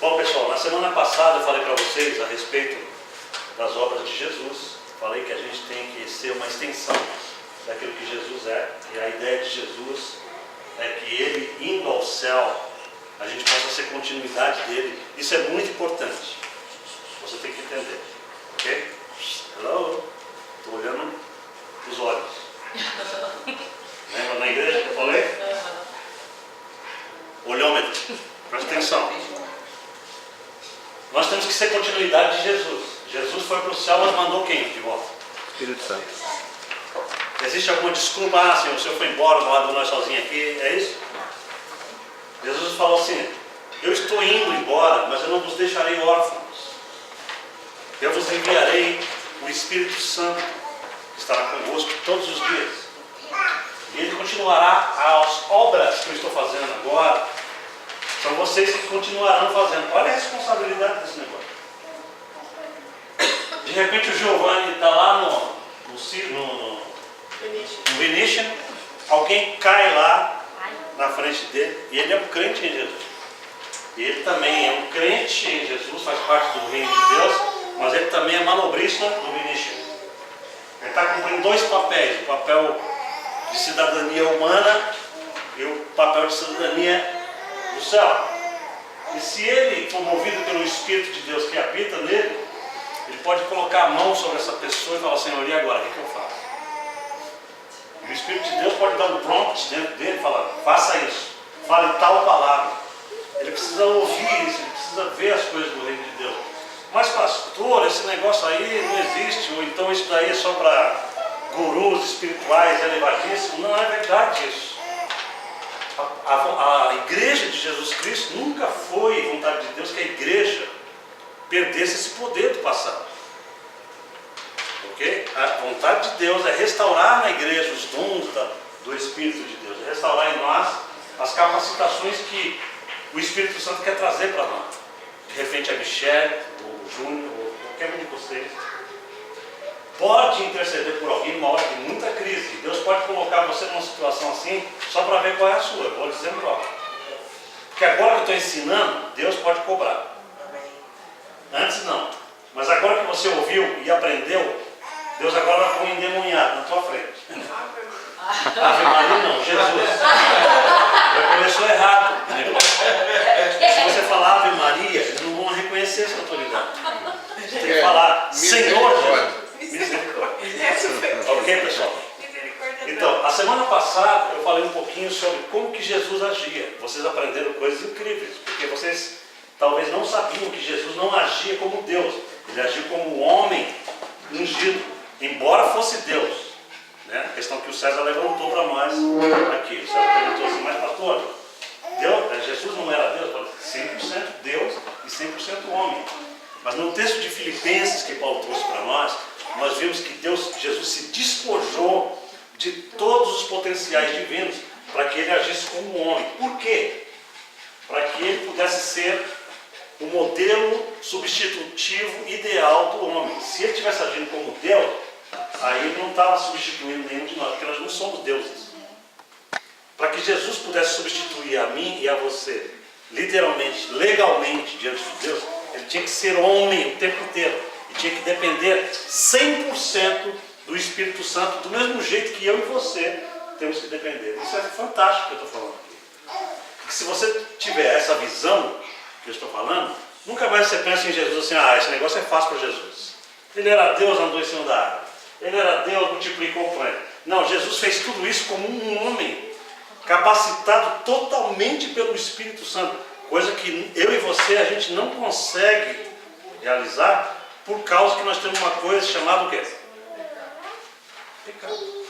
Bom, pessoal, na semana passada eu falei para vocês a respeito das obras de Jesus. Falei que a gente tem que ser uma extensão daquilo que Jesus é. E a ideia de Jesus é que ele, indo ao céu, a gente possa ser continuidade dele. Isso é muito importante. Você tem que entender. Ok? Hello? Estou olhando os olhos. Lembra na igreja que eu falei? Olhômetro. Presta atenção. Nós temos que ser continuidade de Jesus. Jesus foi para o céu, mas mandou quem de volta? Espírito Santo. Existe alguma desculpa? Ah, Senhor, o Senhor foi embora, não abandonou nós sozinhos aqui. É isso? Jesus falou assim: eu estou indo embora, mas eu não vos deixarei órfãos. Eu vos enviarei o Espírito Santo, que estará convosco todos os dias. E ele continuará as obras que eu estou fazendo agora. São vocês que continuarão fazendo. Olha a responsabilidade desse negócio. De repente o Giovanni está lá no Venetian, alguém cai lá na frente dele, e ele é um crente em Jesus. E ele também é um crente em Jesus, faz parte do reino de Deus, mas ele também é manobrista do Venetian. Ele está cumprindo dois papéis: o papel de cidadania humana e o papel de cidadania do céu. E se ele for movido pelo Espírito de Deus que habita nele, ele pode colocar a mão sobre essa pessoa e falar: Senhor, e agora? O que eu faço? E o Espírito de Deus pode dar um prompt dentro dele e falar: faça isso, fale tal palavra. Ele precisa ouvir isso, ele precisa ver as coisas do reino de Deus. Mas pastor, esse negócio aí não existe, ou então isso daí é só para gurus espirituais elevadíssimos. Não é verdade isso. A igreja de Jesus Cristo nunca foi vontade de Deus que a igreja perdesse esse poder do passado. Ok? A vontade de Deus é restaurar na igreja os dons do Espírito de Deus, é restaurar em nós as capacitações que o Espírito Santo quer trazer para nós. De repente a Michelle, o Júnior, ou qualquer um de vocês pode interceder por alguém numa hora de muita crise. Deus pode colocar você numa situação assim só para ver qual é a sua. Eu vou dizendo logo. Porque agora que eu estou ensinando, Deus pode cobrar. Antes não. Mas agora que você ouviu e aprendeu, Deus agora vai pôr um endemoniado na tua frente. Ave Maria não, Jesus. Já começou errado o negócio. Se você falar Ave Maria, eles não vão reconhecer essa autoridade. Você tem que falar Senhor Jesus. Misericórdia. Ok, pessoal? Então, a semana passada eu falei um pouquinho sobre como que Jesus agia. Vocês aprenderam coisas incríveis, porque vocês talvez não sabiam que Jesus não agia como Deus. Ele agia como um homem ungido, embora fosse Deus. Né? A questão que o César levantou para nós aqui. O César perguntou assim: mas pastor, Jesus não era Deus? 100% Deus e 100% homem. Mas no texto de Filipenses que Paulo trouxe para nós vimos que Jesus se despojou de todos os potenciais divinos para que ele agisse como um homem. Por quê? Para que ele pudesse ser o modelo substitutivo ideal do homem. Se ele estivesse agindo como Deus, aí ele não estava substituindo nenhum de nós, porque nós não somos deuses. Para que Jesus pudesse substituir a mim e a você, literalmente, legalmente, diante de Deus, ele tinha que ser homem o tempo inteiro. E tinha que depender 100% do Espírito Santo, do mesmo jeito que eu e você temos que depender. Isso é fantástico que eu estou falando aqui. Porque se você tiver essa visão que eu estou falando, nunca mais você pensa em Jesus assim: ah, esse negócio é fácil para Jesus. Ele era Deus, andou em cima da água. Ele era Deus, multiplicou o pão. Não, Jesus fez tudo isso como um homem, capacitado totalmente pelo Espírito Santo. Coisa que eu e você, a gente não consegue realizar, por causa que nós temos uma coisa chamada o quê? Pecado.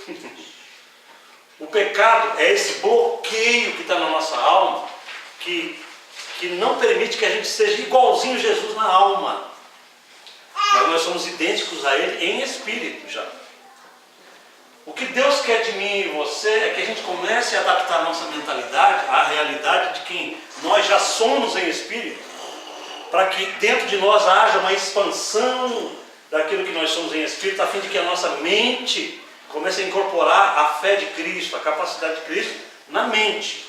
O pecado é esse bloqueio que está na nossa alma, que não permite que a gente seja igualzinho a Jesus na alma. Mas nós somos idênticos a Ele em espírito já. O que Deus quer de mim e você é que a gente comece a adaptar a nossa mentalidade à realidade de quem nós já somos em espírito, para que dentro de nós haja uma expansão daquilo que nós somos em espírito, a fim de que a nossa mente comece a incorporar a fé de Cristo, a capacidade de Cristo na mente.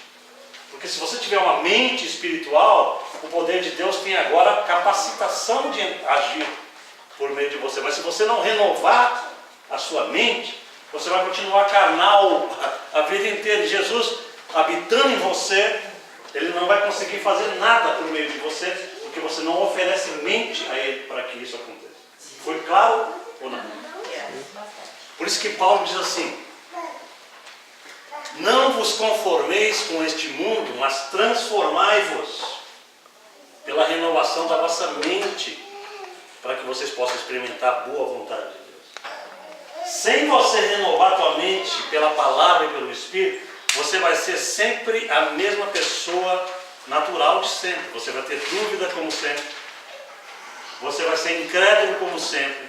Porque se você tiver uma mente espiritual, o poder de Deus tem agora capacitação de agir por meio de você. Mas se você não renovar a sua mente, você vai continuar carnal a vida inteira. E Jesus, habitando em você, Ele não vai conseguir fazer nada por meio de você, porque você não oferece mente a Ele para que isso aconteça. Foi claro ou não? Por isso que Paulo diz assim: não vos conformeis com este mundo, mas transformai-vos pela renovação da vossa mente, para que vocês possam experimentar a boa vontade de Deus. Sem você renovar a tua mente pela palavra e pelo Espírito, você vai ser sempre a mesma pessoa natural de sempre. Você vai ter dúvida como sempre. Você vai ser incrédulo como sempre.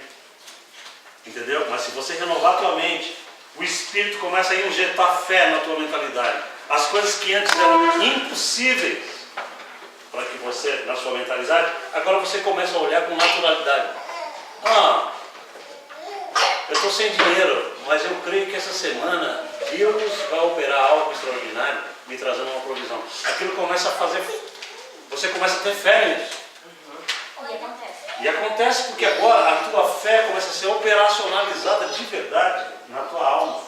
Entendeu? Mas se você renovar a tua mente, o Espírito começa a injetar fé na tua mentalidade. As coisas que antes eram impossíveis para que você, na sua mentalidade, agora você começa a olhar com naturalidade. Eu estou sem dinheiro, mas eu creio que essa semana Deus vai operar algo extraordinário, me trazendo uma provisão. Aquilo começa a fazer, você começa a ter fé nisso. E acontece porque agora a tua fé começa a ser operacionalizada de verdade na tua alma.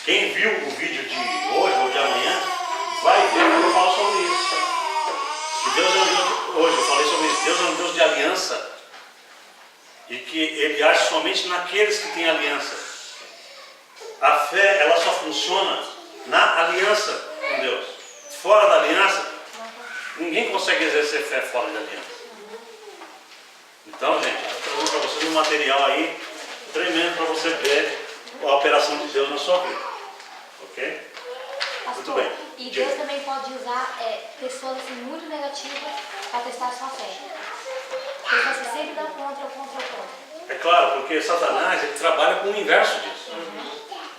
Quem viu o vídeo de hoje ou de amanhã, vai ver quando eu falo sobre isso. Que Deus é um Deus, hoje eu falei sobre isso, Deus é um Deus de aliança. E que Ele age somente naqueles que têm aliança. A fé, ela só funciona na aliança com Deus. Fora da aliança, ninguém consegue exercer fé fora da aliança. Então, gente, eu estou trazendo para vocês um material aí tremendo para você ver a operação de Deus na sua vida. Ok? Pastor, muito bem. E Deus também pode usar pessoas assim, muito negativas para testar a sua fé. Pessoas que sempre dão contra. É claro, porque Satanás ele trabalha com o inverso disso.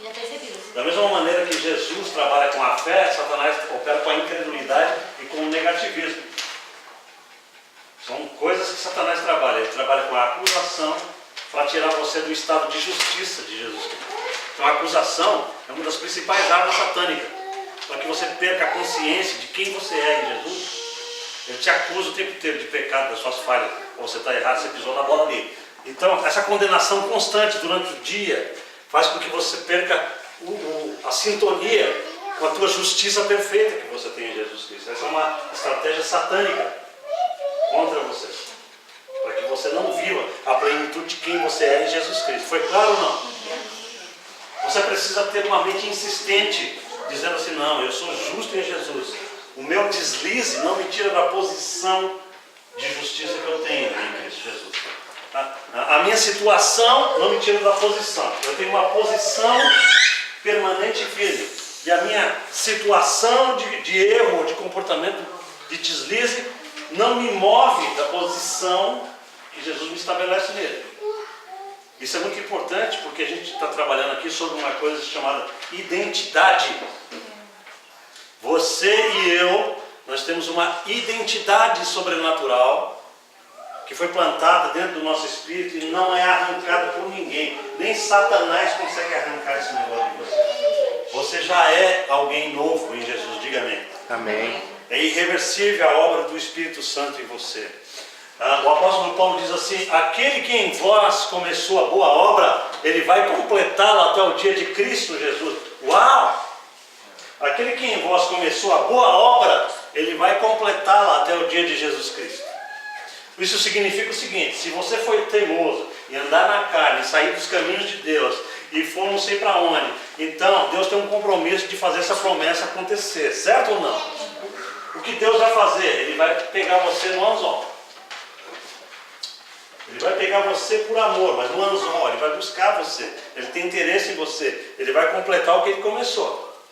Já percebi isso. Da mesma maneira que Jesus trabalha com a fé, Satanás opera com a incredulidade e com o negativismo. São coisas que Satanás trabalha. Ele trabalha com a acusação para tirar você do estado de justiça de Jesus Cristo. Então a acusação é uma das principais armas satânicas. Para que você perca a consciência de quem você é em Jesus. Ele te acusa o tempo inteiro de pecado, das suas falhas. Ou você está errado, você pisou na bola dele. Então essa condenação constante durante o dia faz com que você perca a sintonia com a tua justiça perfeita que você tem em Jesus Cristo. Essa é uma estratégia satânica contra você, para que você não viva a plenitude de quem você é em Jesus Cristo. Foi claro ou não? Você precisa ter uma mente insistente, dizendo assim: não, eu sou justo em Jesus. O meu deslize não me tira da posição de justiça que eu tenho em Cristo Jesus. A minha situação não me tira da posição. Eu tenho uma posição permanente e firme. E a minha situação de erro, de comportamento, de deslize, não me move da posição que Jesus me estabelece nele. Isso é muito importante porque a gente está trabalhando aqui sobre uma coisa chamada identidade. Você e eu, nós temos uma identidade sobrenatural que foi plantada dentro do nosso espírito e não é arrancada por ninguém. Nem Satanás consegue arrancar esse negócio de você. Você já é alguém novo em Jesus, diga amém. Amém. É irreversível a obra do Espírito Santo em você. O apóstolo Paulo diz assim: aquele que em vós começou a boa obra, ele vai completá-la até o dia de Cristo Jesus. Uau! Aquele que em vós começou a boa obra, ele vai completá-la até o dia de Jesus Cristo. Isso significa o seguinte: se você foi teimoso e andar na carne, sair dos caminhos de Deus e for não sei para onde, então Deus tem um compromisso de fazer essa promessa acontecer, certo ou não? O que Deus vai fazer? Ele vai pegar você no anzol. Ele vai pegar você por amor, mas no anzol, ele vai buscar você. Ele tem interesse em você. Ele vai completar o que ele começou.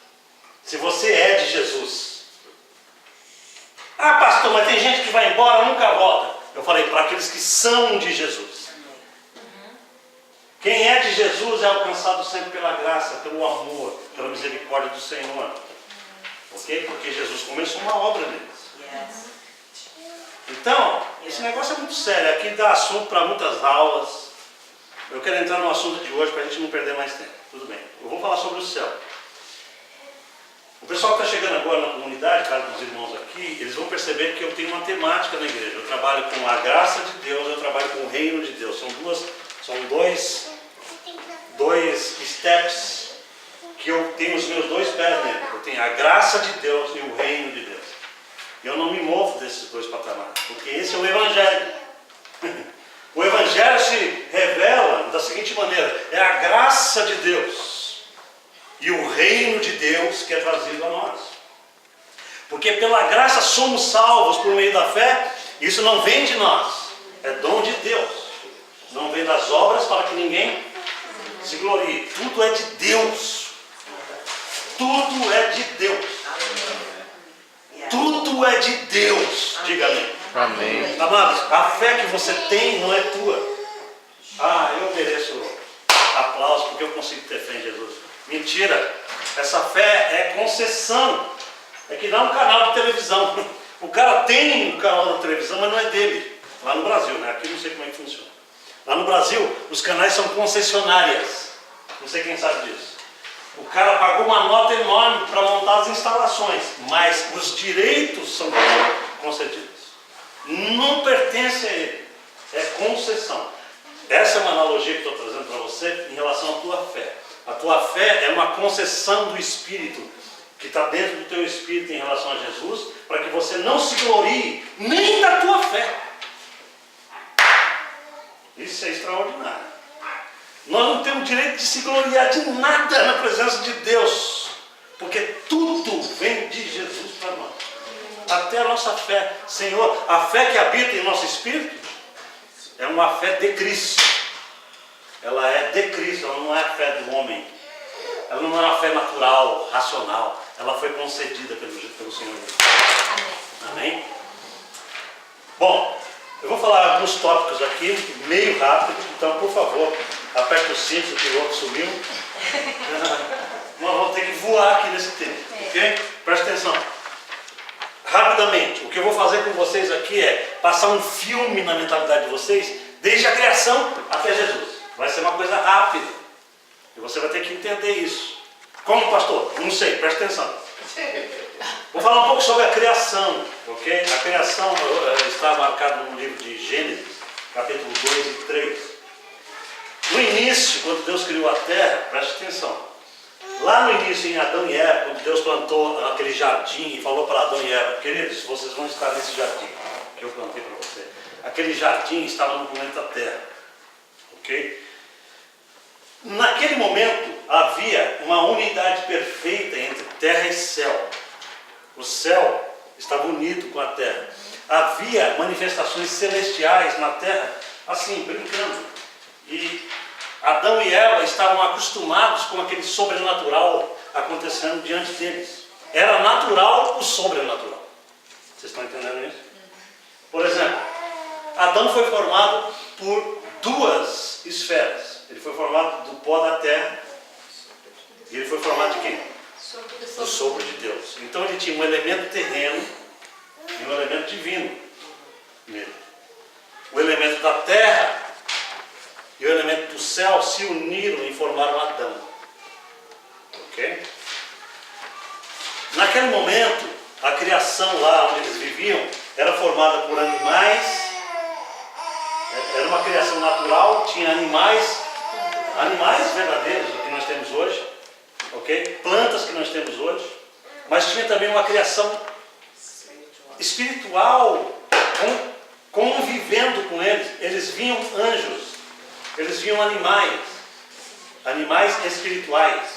Se você é de Jesus. Ah, pastor, mas tem gente que vai embora e nunca volta. Eu falei para aqueles que são de Jesus. Quem é de Jesus é alcançado sempre pela graça, pelo amor, pela misericórdia do Senhor. Ok? Porque Jesus começou uma obra neles. Então, esse negócio é muito sério. Aqui dá assunto para muitas aulas. Eu quero entrar no assunto de hoje para a gente não perder mais tempo. Tudo bem. Eu vou falar sobre o céu. O pessoal que está chegando agora na comunidade, caso dos irmãos aqui, eles vão perceber que eu tenho uma temática na igreja. Eu trabalho com a graça de Deus, eu trabalho com o reino de Deus. São dois steps que eu tenho os meus dois pés nele. Eu tenho a graça de Deus e o reino de Deus. Eu não me movo desses dois patamares, porque esse é o Evangelho. O Evangelho se revela da seguinte maneira: é a graça de Deus e o reino de Deus que é trazido a nós. Porque pela graça somos salvos por meio da fé. Isso não vem de nós, é dom de Deus. Não vem das obras para que ninguém se glorie. Tudo é de Deus. Tudo é de Deus. Tudo é de Deus. Diga amém. Amém. Amados, a fé que você tem não é tua. Eu mereço aplauso porque eu consigo ter fé em Jesus. Mentira. Essa fé é concessão. É que dá um canal de televisão. O cara tem um canal de televisão, mas não é dele. Lá no Brasil, né? Aqui não sei como é que funciona. Lá no Brasil, os canais são concessionárias. Não sei quem sabe disso. O cara pagou uma nota enorme para montar as instalações, mas os direitos são concedidos. Não pertence a ele. É concessão. Essa é uma analogia que estou trazendo para você em relação à tua fé. A tua fé é uma concessão do Espírito que está dentro do teu Espírito em relação a Jesus, para que você não se glorie nem da tua fé. Isso é extraordinário. Nós não temos direito de se gloriar de nada na presença de Deus, porque tudo vem de Jesus para nós. Até a nossa fé. Senhor, a fé que habita em nosso espírito é uma fé de Cristo. Ela é de Cristo, ela não é a fé do homem. Ela não é uma fé natural, racional. Ela foi concedida pelo Senhor. Amém? Bom, eu vou falar alguns tópicos aqui, meio rápido. Então, por favor, aperte o cinto que o outro sumiu. Nós vamos ter que voar aqui nesse tempo, ok? Presta atenção. Rapidamente, o que eu vou fazer com vocês aqui é passar um filme na mentalidade de vocês, desde a criação até Jesus. Vai ser uma coisa rápida. E você vai ter que entender isso. Como, pastor? Não sei, presta atenção. Vou falar um pouco sobre a criação, ok? A criação está marcada no livro de Gênesis, capítulo 2 e 3. No início, quando Deus criou a terra, presta atenção. Lá no início, em Adão e Eva, quando Deus plantou aquele jardim e falou para Adão e Eva: queridos, vocês vão estar nesse jardim que eu plantei para você. Aquele jardim estava no planeta Terra, ok? Naquele momento havia uma unidade perfeita entre terra e céu. O céu estava unido com a terra. Havia manifestações celestiais na terra, assim, brincando. E Adão e Eva estavam acostumados com aquele sobrenatural acontecendo diante deles. Era natural o sobrenatural. Vocês estão entendendo isso? Por exemplo, Adão foi formado por duas esferas. Ele foi formado do pó da terra. E ele foi formado de quem? Do sopro de Deus. Então ele tinha um elemento terreno e um elemento divino nele. O elemento da terra e o elemento do céu se uniram e formaram Adão. Ok? Naquele momento, a criação lá onde eles viviam era formada por animais. Era uma criação natural, tinha animais verdadeiros, o que nós temos hoje, ok? Plantas que nós temos hoje, mas tinha também uma criação espiritual, convivendo com eles. Eles viam anjos, eles viam animais espirituais,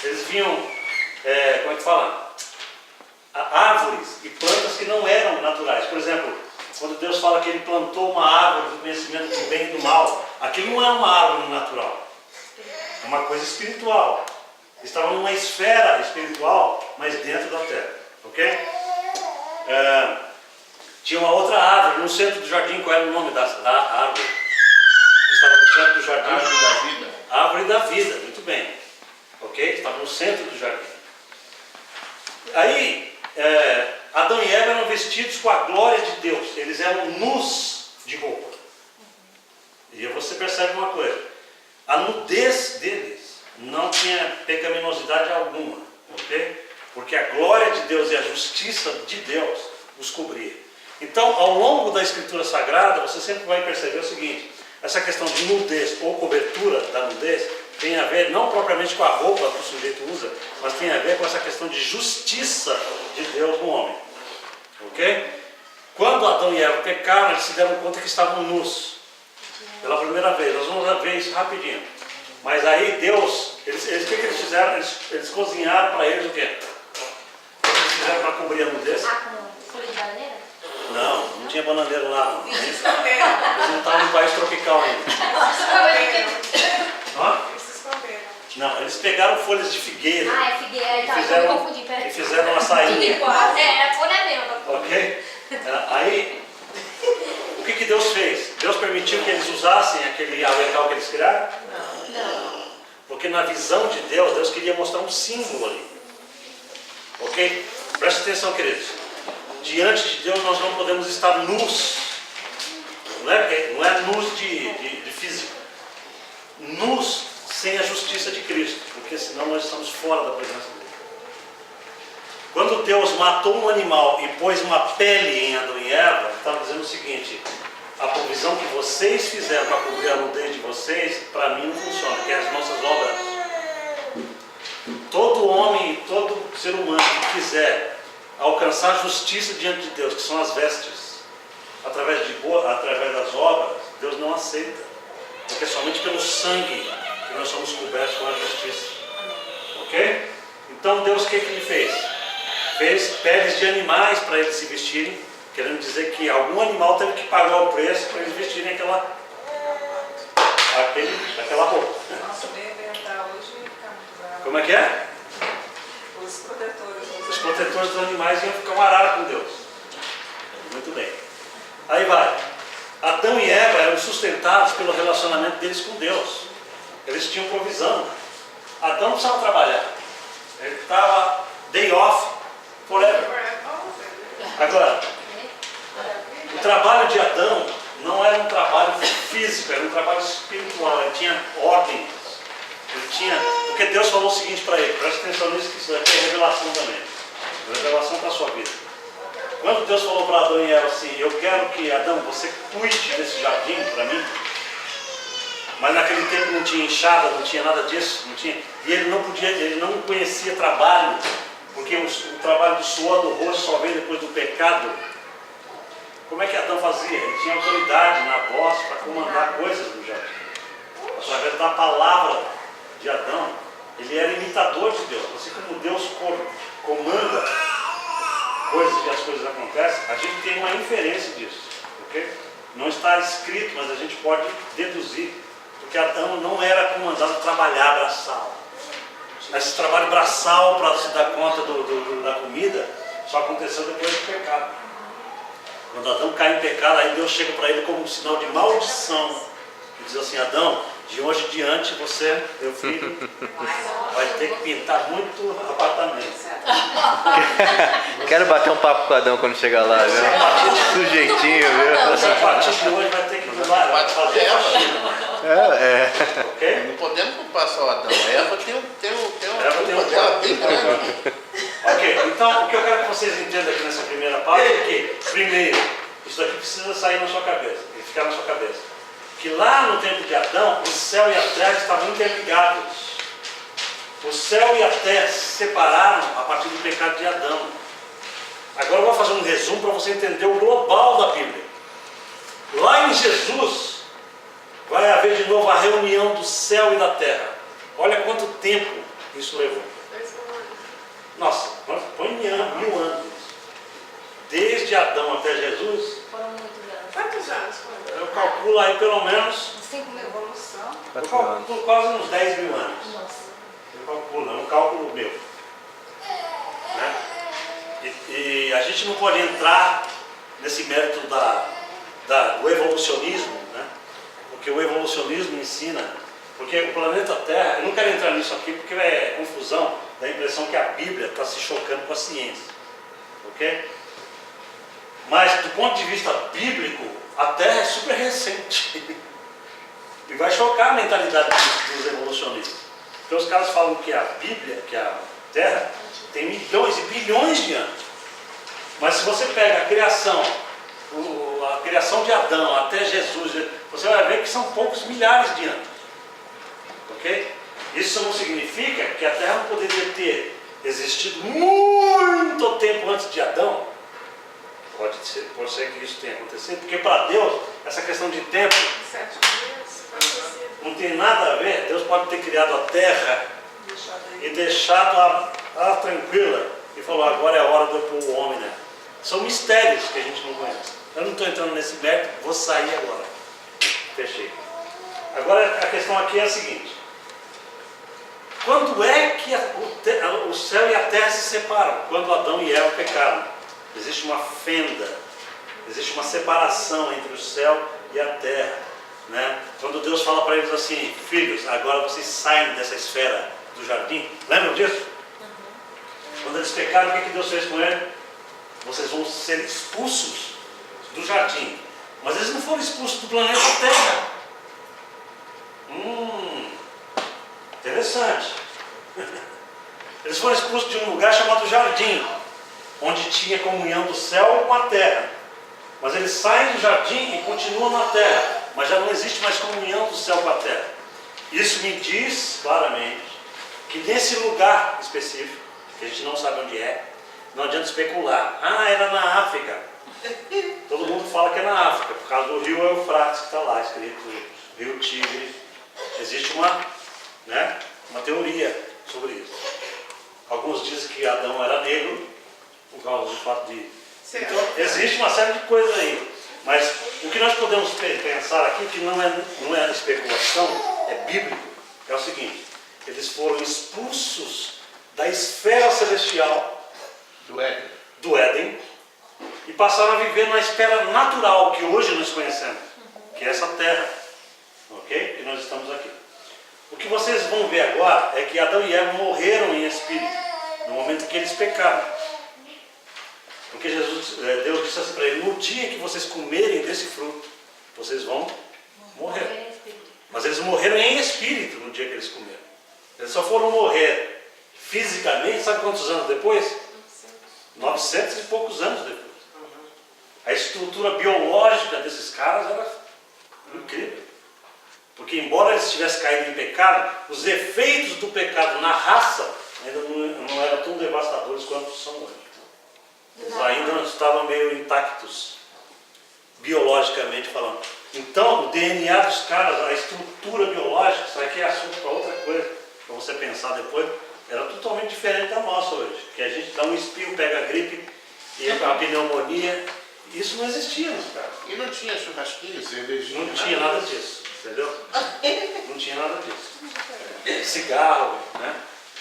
eles viam, como é que fala? Árvores e plantas que não eram naturais. Por exemplo, quando Deus fala que Ele plantou uma árvore do conhecimento do bem e do mal, aquilo não é uma árvore natural, é uma coisa espiritual. Estava numa esfera espiritual, mas dentro da terra, ok? Tinha uma outra árvore no centro do jardim. Qual era o nome da árvore? Estava no centro do jardim. Árvore da vida. Árvore da vida, muito bem, ok? Estava no centro do jardim. Aí, Adão e Eva eram vestidos com a glória de Deus. Eles eram nus de roupa. E você percebe uma coisa: a nudez deles não tinha pecaminosidade alguma, ok? Porque a glória de Deus e a justiça de Deus os cobria. Então, ao longo da Escritura Sagrada, você sempre vai perceber o seguinte: essa questão de nudez ou cobertura da nudez tem a ver não propriamente com a roupa que o sujeito usa, mas tem a ver com essa questão de justiça de Deus no homem. Ok? Quando Adão e Eva pecaram, eles se deram conta que estavam nus. Pela primeira vez. Nós vamos ver isso rapidinho. Mas aí Deus, o que eles fizeram? Eles cozinharam para eles o quê? O que eles fizeram para cobrir a nudez? Com folha de bananeira? Não tinha bananeiro lá. Não. Eles não estavam no país tropical ainda. Não, eles pegaram folhas de figueira. É figueira, tá, eu me confundi, peraí. E fizeram uma sainha. É folha mesmo. Ok? Aí, o que Deus fez? Deus permitiu que eles usassem aquele avental que eles criaram? Não. Porque na visão de Deus, Deus queria mostrar um símbolo ali. Ok? Presta atenção, queridos. Diante de Deus nós não podemos estar nus. Não é nus de físico. Nus sem a justiça de Cristo. Porque senão nós estamos fora da presença dele. Quando Deus matou um animal e pôs uma pele em Adão e Eva, ele estava dizendo o seguinte: a provisão que vocês fizeram para cobrir a nudez de vocês, para mim não funciona, que é as nossas obras. Todo homem, todo ser humano que quiser alcançar justiça diante de Deus, que são as vestes, através das obras, Deus não aceita. Porque é somente pelo sangue que nós somos cobertos com a justiça. Ok? Então Deus, o que ele fez? Fez peles de animais para eles se vestirem, querendo dizer que algum animal teve que pagar o preço para eles vestirem aquela roupa. Nossa, bem inventar hoje ia ficar muito bravo. Como é que é? Os protetores. Os protetores dos animais iam ficar uma arara com Deus. Muito bem. Aí vai. Adão e Eva eram sustentados pelo relacionamento deles com Deus. Eles tinham provisão. Adão não precisava trabalhar. Ele estava day off forever. Agora, o trabalho de Adão não era um trabalho físico, era um trabalho espiritual. Ele tinha ordens. Porque Deus falou o seguinte para ele: presta atenção nisso, que isso daqui é revelação também. Revelação para a sua vida. Quando Deus falou para Adão e Eva assim: eu quero que Adão, você cuide desse jardim para mim. Mas naquele tempo não tinha enxada, não tinha nada disso, não tinha. E ele não conhecia trabalho, porque o trabalho do suor do rosto só veio depois do pecado. Como é que Adão fazia? Ele tinha autoridade na voz para comandar coisas no jardim. Através da palavra de Adão, ele era imitador de Deus. Assim como Deus comanda coisas e as coisas acontecem, a gente tem uma inferência disso. Okay? Não está escrito, mas a gente pode deduzir. Porque Adão não era comandado a trabalhar braçal. Esse trabalho braçal para se dar conta da comida só aconteceu depois do pecado. Quando Adão cai em pecado, aí Deus chega para ele como um sinal de maldição. E diz assim: Adão, de hoje em diante você, meu filho, vai ter que pintar muito apartamento. Quero bater um papo com o Adão quando chegar lá, viu? Sujeitinho, viu? Essa partir de hoje vai ter que mudar, fazer faxina. Ok? Não podemos culpar só o Adão. A Eva tem um dela bem grande. Ok, então o que eu quero que vocês entendam aqui nessa primeira parte é que, primeiro, isso daqui precisa sair na sua cabeça, e ficar na sua cabeça. Que lá no tempo de Adão, o céu e a terra estavam interligados. O céu e a terra se separaram a partir do pecado de Adão. Agora eu vou fazer um resumo para você entender o global da Bíblia. Lá em Jesus, vai haver de novo a reunião do céu e da terra. Olha quanto tempo isso levou. Nossa, põe 1000 anos. Desde Adão até Jesus, Foram muitos anos. Quantos anos foi? eu calculo aí pelo menos, Uns 5 mil. Evolução. eu calculo quase uns 10 mil anos. Nossa. Eu calculo, é um cálculo meu. Né? E a gente não pode entrar nesse mérito do evolucionismo, né? Porque o evolucionismo ensina, porque o planeta Terra, eu não quero entrar nisso aqui porque é confusão, dá a impressão que a Bíblia está se chocando com a ciência. Ok? Mas do ponto de vista bíblico, a Terra é super recente. E vai chocar a mentalidade dos evolucionistas. Então os caras falam que a Bíblia, que Terra tem milhões e bilhões de anos. Mas se você pega a criação de Adão até Jesus, você vai ver que são poucos milhares de anos. Ok? Isso não significa que a Terra não poderia ter existido muito tempo antes de Adão. Pode ser que isso tenha acontecido, porque para Deus, essa questão de tempo 7 dias, pode ter sido não tem nada a ver. Deus pode ter criado a Terra deixado aí. e deixado-a tranquila e falou, agora é a hora de eu pôr o homem, né? São mistérios que a gente não conhece. Eu não estou entrando nesse mérito, vou sair agora. Fechei. Agora a questão aqui é a seguinte: quando é que o céu e a terra se separam? Quando Adão e Eva pecaram. Existe uma fenda, existe uma separação entre o céu e a terra, né? Quando Deus fala para eles assim, filhos, agora vocês saem dessa esfera do jardim. Lembram disso? Quando eles pecaram, o que Deus fez com eles? Vocês vão ser expulsos do jardim. Mas eles não foram expulsos do planeta Terra. Interessante. Eles foram expulsos de um lugar chamado jardim, onde tinha comunhão do céu com a terra. Mas eles saem do jardim e continuam na terra, mas já não existe mais comunhão do céu com a terra. Isso me diz claramente que nesse lugar específico, que a gente não sabe onde é, não adianta especular. Era na África. Todo mundo fala que é na África, por causa do rio Eufrates que está lá escrito, rio Tigre. Existe uma teoria sobre isso. Alguns dizem que Adão era negro, por causa do fato de... Então, existe uma série de coisas aí. Mas o que nós podemos pensar aqui, que não é especulação, é bíblico, é o seguinte: eles foram expulsos da esfera celestial do Éden e passaram a viver na esfera natural que hoje nós conhecemos, que é essa terra, ok? E nós estamos aqui. O que vocês vão ver agora é que Adão e Eva morreram em espírito no momento que eles pecaram. Porque Deus disse assim para eles: no dia que vocês comerem desse fruto, vocês vão morrer. Mas eles morreram em espírito no dia que eles comeram. Eles só foram morrer fisicamente, sabe quantos anos depois? 900 e poucos anos depois. A estrutura biológica desses caras era incrível. Porque embora eles tivessem caído em pecado, os efeitos do pecado na raça ainda não eram tão devastadores quanto são hoje. Eles ainda estavam meio intactos, biologicamente falando. Então, o DNA dos caras, a estrutura biológica, isso aqui é assunto para outra coisa, para você pensar depois, era totalmente diferente da nossa hoje. Que a gente dá um espirro, pega a gripe, e a pneumonia. Isso não existia nos caras. E não tinha churrasquinho, cervejinha? Não tinha nada disso, entendeu? Não tinha nada disso. Cigarro, né?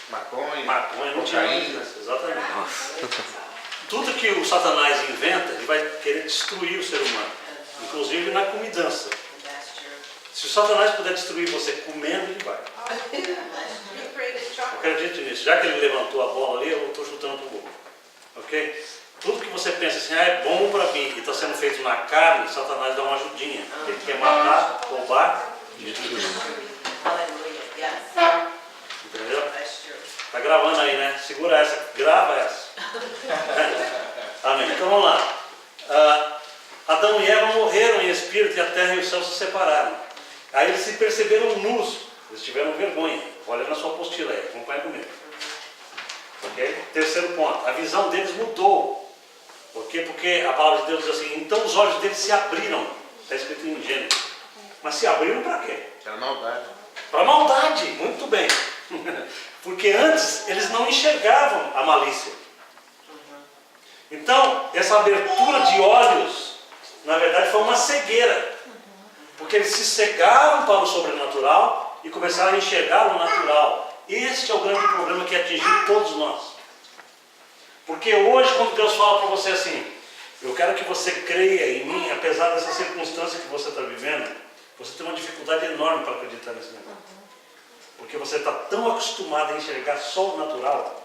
Maconha, não tinha nada disso, exatamente. Tudo que o Satanás inventa, ele vai querer destruir o ser humano, inclusive na comidança. Se o Satanás puder destruir você comendo, ele vai. Eu acredito nisso. Já que ele levantou a bola ali, eu estou chutando para o gol. Ok? Tudo que você pensa assim, é bom para mim e está sendo feito na carne, Satanás dá uma ajudinha. Ele quer matar, roubar e destruir. Entendeu? Está gravando aí, né? Segura essa, grava essa. Amém. Então vamos lá. Adão e Eva morreram em espírito e a terra e o céu se separaram. Aí eles se perceberam nus, eles tiveram vergonha. Olha na sua apostila aí, acompanha comigo. Ok? Terceiro ponto, a visão deles mudou. Por quê? Porque a palavra de Deus diz assim: então os olhos deles se abriram. Está escrito em Gênesis. Mas se abriram para quê? Era maldade. Para maldade, muito bem. Porque antes eles não enxergavam a malícia. Então, essa abertura de olhos, na verdade, foi uma cegueira. Porque eles se cegaram para o sobrenatural e começaram a enxergar o natural. Este é o grande problema que atingiu todos nós. Porque hoje, quando Deus fala para você assim: eu quero que você creia em mim, apesar dessa circunstância que você está vivendo, você tem uma dificuldade enorme para acreditar nesse negócio. Porque você está tão acostumado a enxergar só o natural,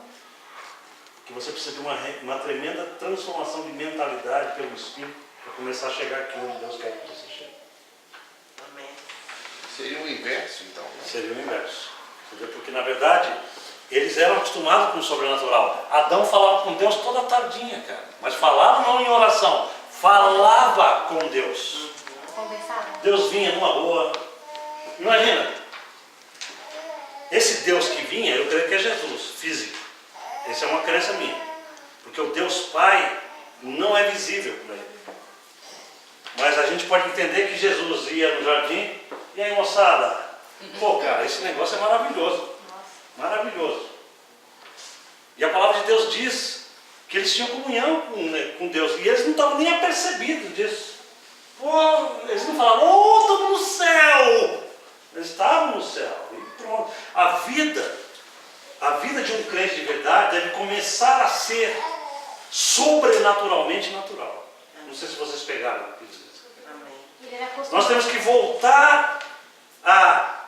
que você precisa de uma tremenda transformação de mentalidade pelo Espírito para começar a chegar aqui onde Deus quer que você chegue. Seria o inverso, então, né? Seria o inverso. Entendeu? Porque, na verdade, eles eles eram acostumados com o sobrenatural. Adão falava com Deus toda tardinha, cara. Mas falava não em oração, falava com Deus. Conversava. Deus vinha numa boa. Imagina, esse Deus que vinha, eu creio que é Jesus, físico. Essa é uma crença minha. Porque o Deus Pai não é visível para ele. Mas a gente pode entender que Jesus ia no jardim, e aí, moçada, pô, cara, esse negócio é maravilhoso. Maravilhoso. E a palavra de Deus diz que eles tinham comunhão com Deus. E eles não estavam nem apercebidos disso. Pô, eles não falavam, oh, estamos no céu. Eles estavam no céu. E pronto. A vida de um crente de verdade deve começar a ser sobrenaturalmente natural. Não sei se vocês pegaram o que diz. Ele era acostumado. Nós temos que voltar a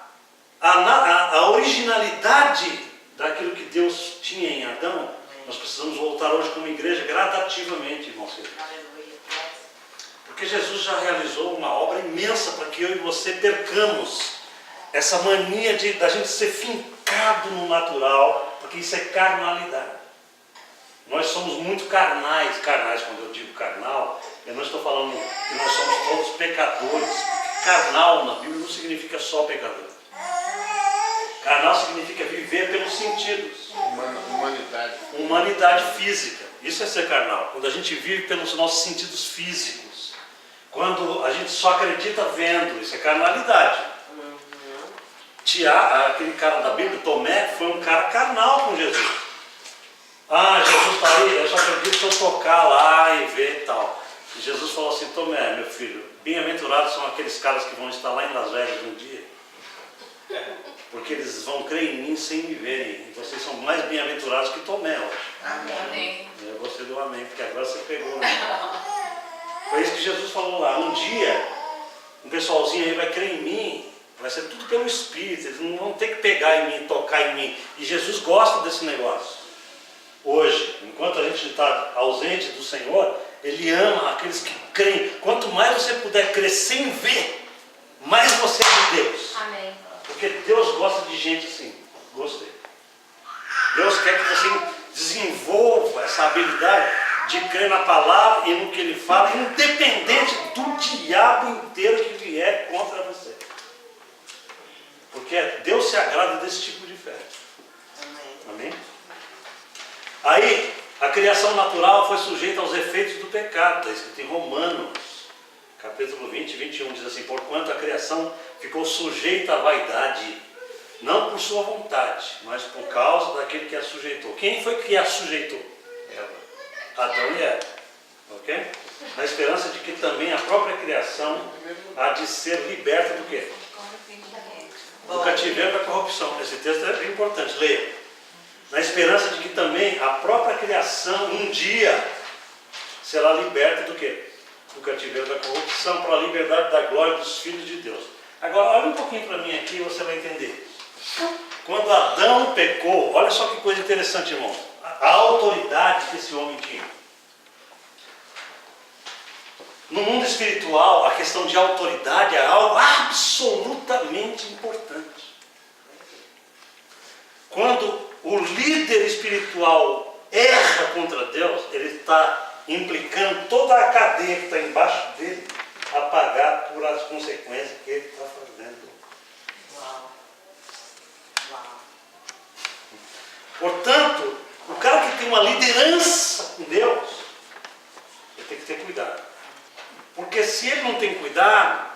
originalidade daquilo que Deus tinha em Adão. Nós precisamos voltar hoje como igreja gradativamente, irmãos. Porque Jesus já realizou uma obra imensa para que eu e você percamos essa mania da gente ser fincado no natural, porque isso é carnalidade. Nós somos muito carnais. Quando eu digo carnal, eu não estou falando que nós somos todos pecadores, porque carnal na Bíblia não significa só pecador. Carnal significa viver pelos sentidos. Humanidade física. Isso é ser carnal. Quando a gente vive pelos nossos sentidos físicos. Quando a gente só acredita vendo. Isso é carnalidade. Aquele cara da Bíblia, Tomé, foi um cara carnal com Jesus. Ah, Jesus está aí, eu só acredito se eu tocar lá e ver e tal. E Jesus falou assim, Tomé, meu filho, bem-aventurados são aqueles caras que vão estar lá em Las Vegas um dia. Porque eles vão crer em mim sem me verem. E vocês são mais bem-aventurados que Tomé hoje. Amém. Eu gostei do amém, porque agora você pegou, né? Foi isso que Jesus falou lá. Um dia, um pessoalzinho aí vai crer em mim, vai ser tudo pelo Espírito. Eles não vão ter que pegar em mim, tocar em mim. E Jesus gosta desse negócio. Hoje, enquanto a gente está ausente do Senhor, Ele ama aqueles que creem. Quanto mais você puder crer sem ver, mais você é de Deus. Amém. Porque Deus gosta de gente assim. Gostei. Deus quer que você desenvolva essa habilidade de crer na palavra e no que Ele fala, independente do diabo inteiro que vier contra você. Porque Deus se agrada desse tipo de fé. Amém? Aí, a criação natural foi sujeita aos efeitos do pecado. Está escrito em Romanos, capítulo 20 e 21, diz assim, porquanto a criação ficou sujeita à vaidade, não por sua vontade, mas por causa daquele que a sujeitou. Quem foi que a sujeitou? Eva. Adão e Eva. Ok? Na esperança de que também a própria criação há de ser liberta do quê? Do cativeiro da corrupção. Esse texto é importante, leia. Na esperança de que também a própria criação um dia será liberta do quê? Do cativeiro da corrupção para a liberdade da glória dos filhos de Deus. Agora, olha um pouquinho para mim aqui e você vai entender. Quando Adão pecou, olha só que coisa interessante, irmão. A autoridade que esse homem tinha. No mundo espiritual, a questão de autoridade é algo absolutamente importante. Quando o líder espiritual erra contra Deus, ele está implicando toda a cadeia que está embaixo dele a pagar por as consequências que ele está fazendo. Portanto, o cara que tem uma liderança com Deus, ele tem que ter cuidado. Porque se ele não tem cuidado,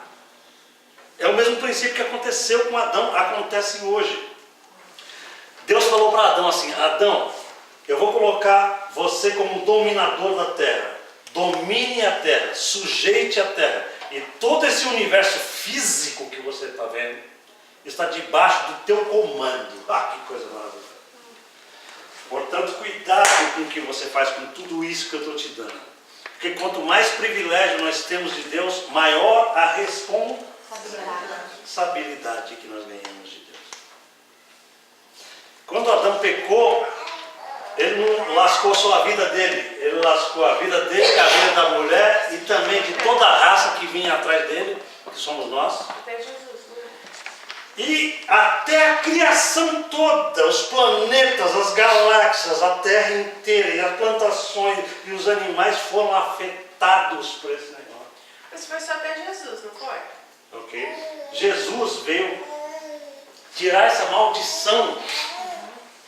é o mesmo princípio que aconteceu com Adão, acontece hoje. Deus falou para Adão assim, Adão, eu vou colocar você como dominador da terra. Domine a terra, sujeite a terra. E todo esse universo físico que você está vendo, está debaixo do teu comando. Ah, que coisa maravilhosa. Portanto, cuidado com o que você faz com tudo isso que eu estou te dando. Porque quanto mais privilégio nós temos de Deus, maior a responsabilidade que nós ganhamos de Deus. Quando Adão pecou, ele não lascou só a vida dele, ele lascou a vida dele, a vida da mulher e também de toda a raça que vinha atrás dele, que somos nós. Até Jesus. E até a criação toda, os planetas, as galáxias, a Terra inteira, e as plantações e os animais foram afetados por esse negócio. Mas foi só até Jesus, não foi? Ok? Jesus veio tirar essa maldição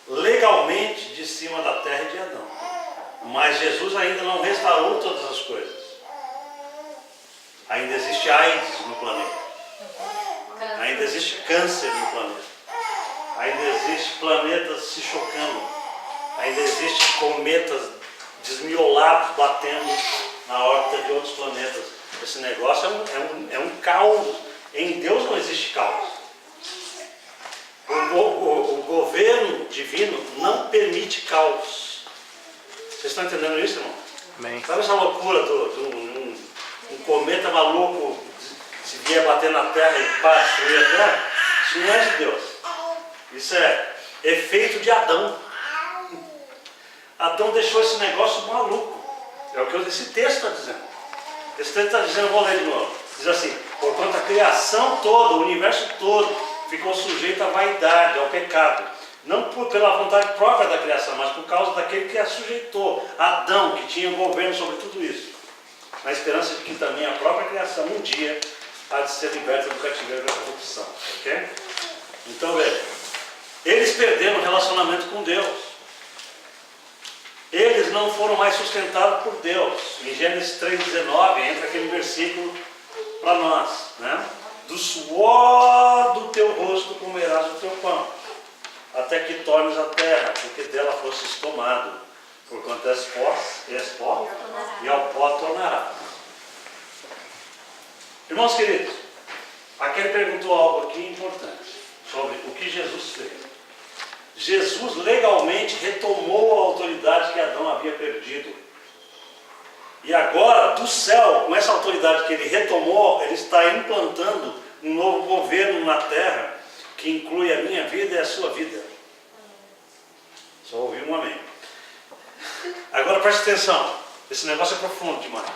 legalmente de cima da terra e de Adão. Mas Jesus ainda não restaurou todas as coisas. Ainda existe AIDS no planeta. Ainda existe câncer no planeta. Ainda existe planetas se chocando. Ainda existe cometas desmiolados batendo na órbita de outros planetas. Esse negócio é um caos. Em Deus não existe caos. O governo divino não permite caos. Vocês estão entendendo isso, irmão? Amém. Sabe essa loucura de um cometa maluco se vier bater na Terra e pá, destruir a Terra? Isso não é de Deus. Isso é efeito de Adão. Adão deixou esse negócio maluco. É o que esse texto está dizendo. Esse texto está dizendo, eu vou ler de novo. Diz assim: porquanto a criação toda, o universo todo, ficou sujeito à vaidade, ao pecado. Não pela vontade própria da criação, mas por causa daquele que a sujeitou, Adão, que tinha o governo sobre tudo isso. Na esperança de que também a própria criação um dia há de ser liberta do cativeiro da corrupção. Ok? Então veja, eles perderam o relacionamento com Deus. Eles não foram mais sustentados por Deus. Em Gênesis 3,19 entra aquele versículo para nós, né? Do suor do teu rosto comerás o teu pão, até que tornes a terra, porque dela fostes tomado, porquanto és pó, e ao pó tornará. Irmãos queridos, aqui ele perguntou algo aqui importante, sobre o que Jesus fez. Jesus legalmente retomou a autoridade que Adão havia perdido. E agora, do céu, com essa autoridade que ele retomou, ele está implantando um novo governo na terra, que inclui a minha vida e a sua vida. Só ouvi um amém. Agora preste atenção, esse negócio é profundo demais.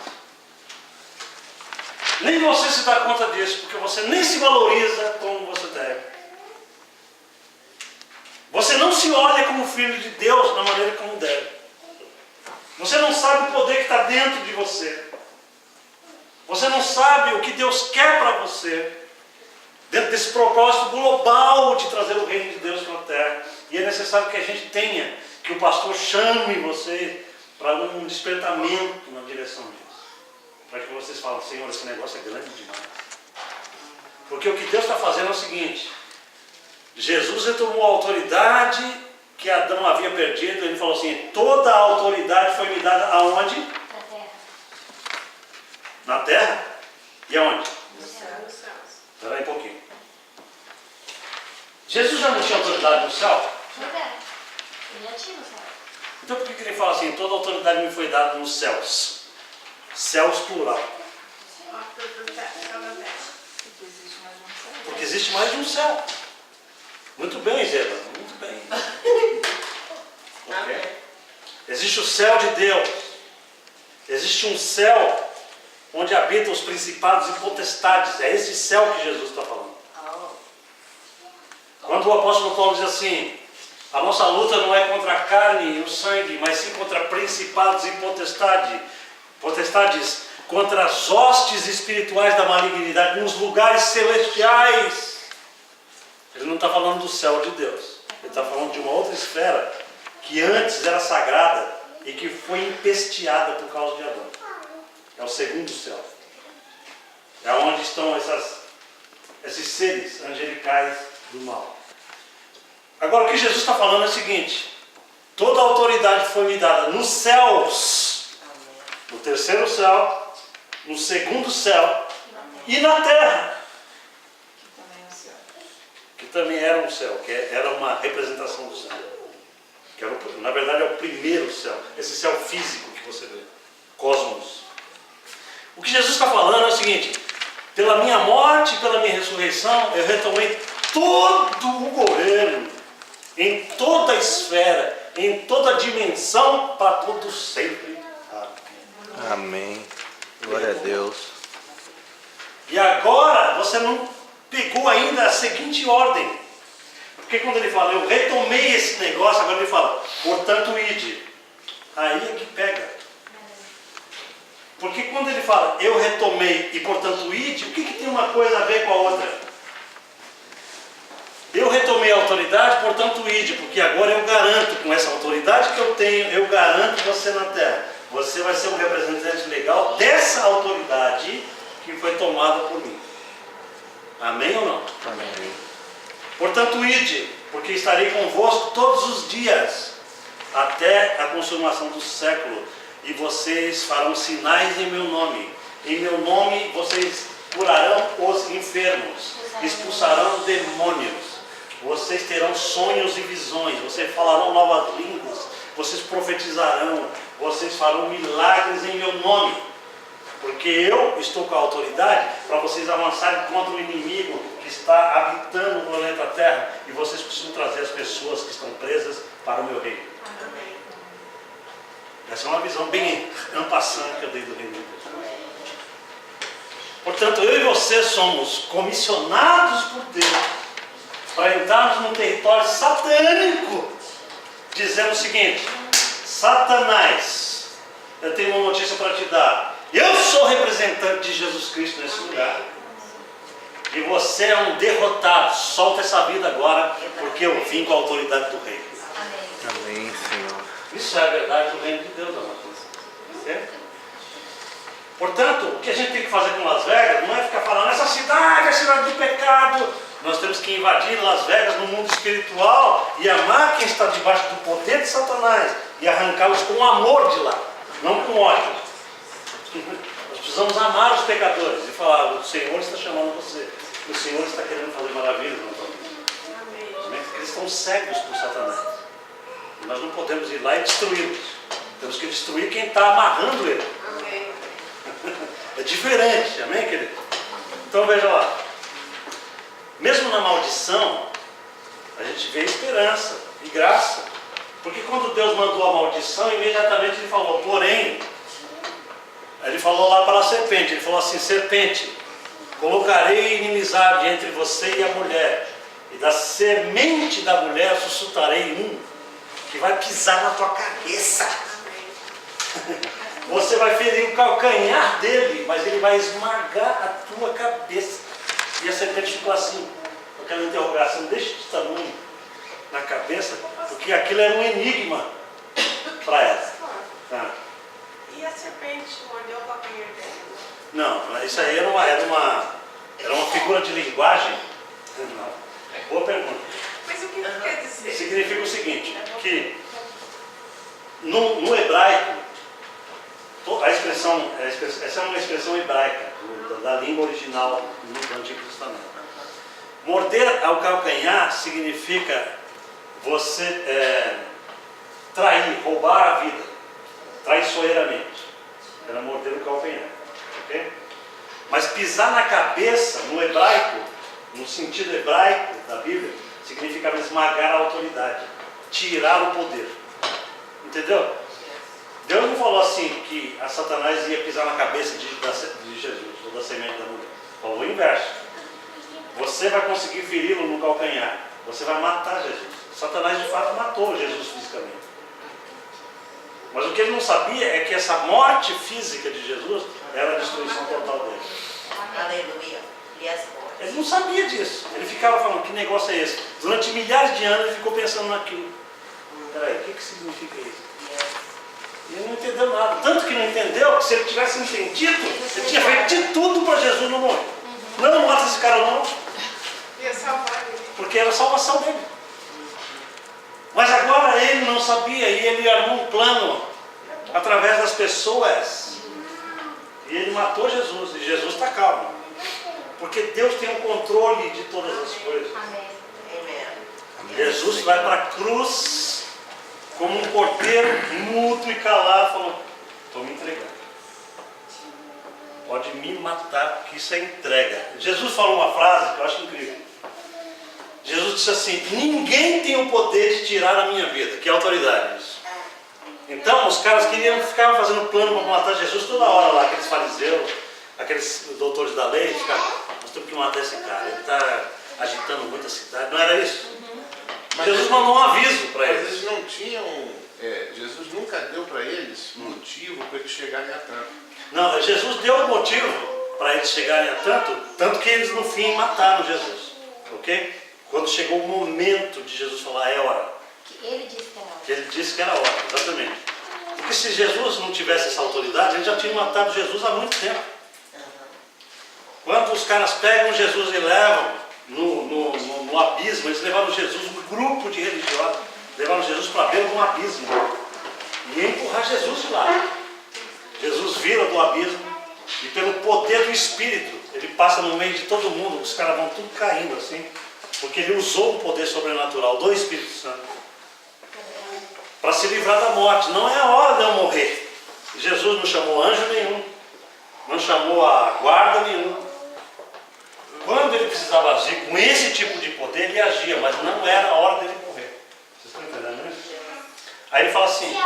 Nem você se dá conta disso, porque você nem se valoriza como você deve. Você não se olha como filho de Deus da maneira como deve. Você não sabe o poder que está dentro de você. Você não sabe o que Deus quer para você, dentro desse propósito global de trazer o reino de Deus para a terra. E é necessário que a gente tenha, que o pastor chame você para um despertamento na direção disso. Para que vocês falem: Senhor, esse negócio é grande demais. Porque o que Deus está fazendo é o seguinte: Jesus retomou a autoridade que Adão havia perdido. Ele falou assim: toda a autoridade foi me dada aonde? Na terra. Na terra? E aonde? No céu. Espera aí um pouquinho. Jesus já não tinha autoridade no céu? Pois é. Ele já tinha no céu. Então por que ele fala assim: toda a autoridade me foi dada nos céus? Céus plural. Porque existe mais de um céu. Muito bem, Zeba. Muito bem. Okay? Existe o céu de Deus. Existe um céu onde habitam os principados e potestades. É esse céu que Jesus está falando. Quando o apóstolo Paulo diz assim: a nossa luta não é contra a carne e o sangue, mas sim contra principados e potestades, contra as hostes espirituais da malignidade nos lugares celestiais. Ele não está falando do céu de Deus. Ele está falando de uma outra esfera que antes era sagrada e que foi empesteada por causa de Adão. É o segundo céu. É onde estão esses seres angelicais do mal. Agora o que Jesus está falando é o seguinte: toda a autoridade foi me dada nos céus, no terceiro céu, no segundo céu e na terra. Que também era um céu, que era uma representação do céu. Que era, na verdade, é o primeiro céu. Esse céu físico que você vê. Cosmos. O que Jesus está falando é o seguinte: pela minha morte e pela minha ressurreição, eu retomei todo o governo, em toda a esfera, em toda a dimensão, para todo sempre. Amém. Amém. Glória a Deus. E agora você pegou ainda a seguinte ordem. Porque quando ele fala, eu retomei esse negócio, agora ele fala, portanto ide. Aí é que pega. Porque quando ele fala, eu retomei e portanto ide, o que tem uma coisa a ver com a outra? Eu retomei a autoridade, portanto ide, porque agora eu garanto, com essa autoridade que eu tenho, eu garanto você na terra. Você vai ser um representante legal dessa autoridade que foi tomada por mim. Amém ou não? Amém. Portanto, ide, porque estarei convosco todos os dias, até a consumação do século, e vocês farão sinais em meu nome. Em meu nome vocês curarão os enfermos, expulsarão demônios, vocês terão sonhos e visões, vocês falarão novas línguas, vocês profetizarão, vocês farão milagres em meu nome. Porque eu estou com a autoridade para vocês avançarem contra o inimigo que está habitando o planeta Terra. E vocês precisam trazer as pessoas que estão presas para o meu reino. Essa é uma visão bem ampassante que eu dei do reino de Deus. Portanto, eu e você somos comissionados por Deus para entrarmos num território satânico, dizendo o seguinte: Satanás, eu tenho uma notícia para te dar. Eu sou representante de Jesus Cristo nesse lugar. E você é um derrotado. Solta essa vida agora, porque eu vim com a autoridade do reino. Amém, Senhor. Isso é a verdade do reino de Deus, amados. Certo? Portanto, o que a gente tem que fazer com Las Vegas não é ficar falando, essa cidade é a cidade do pecado. Nós temos que invadir Las Vegas no mundo espiritual e amar quem está debaixo do poder de Satanás e arrancá-los com amor de lá, não com ódio. Nós precisamos amar os pecadores e falar, o Senhor está chamando você, o Senhor está querendo fazer maravilhas na tua vida. Porque eles estão cegos por Satanás. E nós não podemos ir lá e destruí-los. Temos que destruir quem está amarrando ele. Amém. É diferente, amém, querido? Então veja lá. Mesmo na maldição, a gente vê esperança e graça. Porque quando Deus mandou a maldição, imediatamente ele falou, porém, ele falou lá para a serpente, ele falou assim, serpente, colocarei inimizade entre você e a mulher, e da semente da mulher suscitarei um, que vai pisar na tua cabeça. Você vai ferir o calcanhar dele, mas ele vai esmagar a tua cabeça. E a serpente ficou assim, com aquela interrogação deste tamanho na cabeça, porque aquilo era um enigma para ela. Tá? E a serpente mordeu o calcanhar dele? Não, isso aí era uma figura de linguagem. Não. Boa pergunta. Mas o que isso quer dizer? Significa o seguinte, que no hebraico, essa é uma expressão hebraica, da língua original do Antigo Testamento. Morder ao calcanhar significa você trair, roubar a vida, traiçoeiramente. Era morder o calcanhar. Okay? Mas pisar na cabeça, no hebraico, no sentido hebraico da Bíblia, significa esmagar a autoridade, tirar o poder. Entendeu? Deus não falou assim que a Satanás ia pisar na cabeça de Jesus, ou da semente da mulher. Falou o inverso. Você vai conseguir feri-lo no calcanhar. Você vai matar Jesus. Satanás de fato matou Jesus fisicamente. Mas o que ele não sabia é que essa morte física de Jesus era a destruição total dele. Aleluia. Ele não sabia disso. Ele ficava falando, que negócio é esse? Durante milhares de anos ele ficou pensando naquilo. Peraí, o que significa isso? E ele não entendeu nada. Tanto que não entendeu que se ele tivesse entendido, ele tinha feito de tudo para Jesus não morrer. Não mata esse cara não. Ia salvar ele. Porque era a salvação dele. Mas agora ele não sabia e ele armou um plano através das pessoas. E ele matou Jesus. E Jesus está calmo. Porque Deus tem o controle de todas as coisas. Amém. Jesus vai para a cruz como um cordeiro mudo e calado, falou, estou me entregando. Pode me matar, porque isso é entrega. Jesus falou uma frase que eu acho incrível. Jesus disse assim, ninguém tem o poder de tirar a minha vida, que é autoridade isso. Então os caras ficavam fazendo plano para matar Jesus toda hora lá, aqueles fariseus, aqueles doutores da lei, ficavam, nós temos que matar esse cara, ele está agitando muito a cidade. Não era isso? Jesus mandou um aviso para Mas eles. eles não tinham, Jesus nunca deu para eles motivo para eles chegarem a tanto. Não, Jesus deu um motivo para eles chegarem a tanto que eles no fim mataram Jesus. Ok? Quando chegou o momento de Jesus falar, é hora. Que ele disse que era. Que ele disse que era hora, exatamente. Porque se Jesus não tivesse essa autoridade, ele já tinha matado Jesus há muito tempo. Quando os caras pegam Jesus e levam no abismo, eles levaram Jesus, um grupo de religiosos, levaram Jesus para a beira de um abismo. E iam empurrar Jesus de lá. Jesus vira do abismo e pelo poder do Espírito, ele passa no meio de todo mundo, os caras vão tudo caindo assim, porque ele usou o poder sobrenatural do Espírito Santo para se livrar da morte. Não é a hora de eu morrer. Jesus não chamou anjo nenhum, não chamou a guarda nenhum. Quando ele precisava agir com esse tipo de poder, ele agia, mas não era a hora dele morrer. Vocês estão entendendo isso? Aí ele fala assim,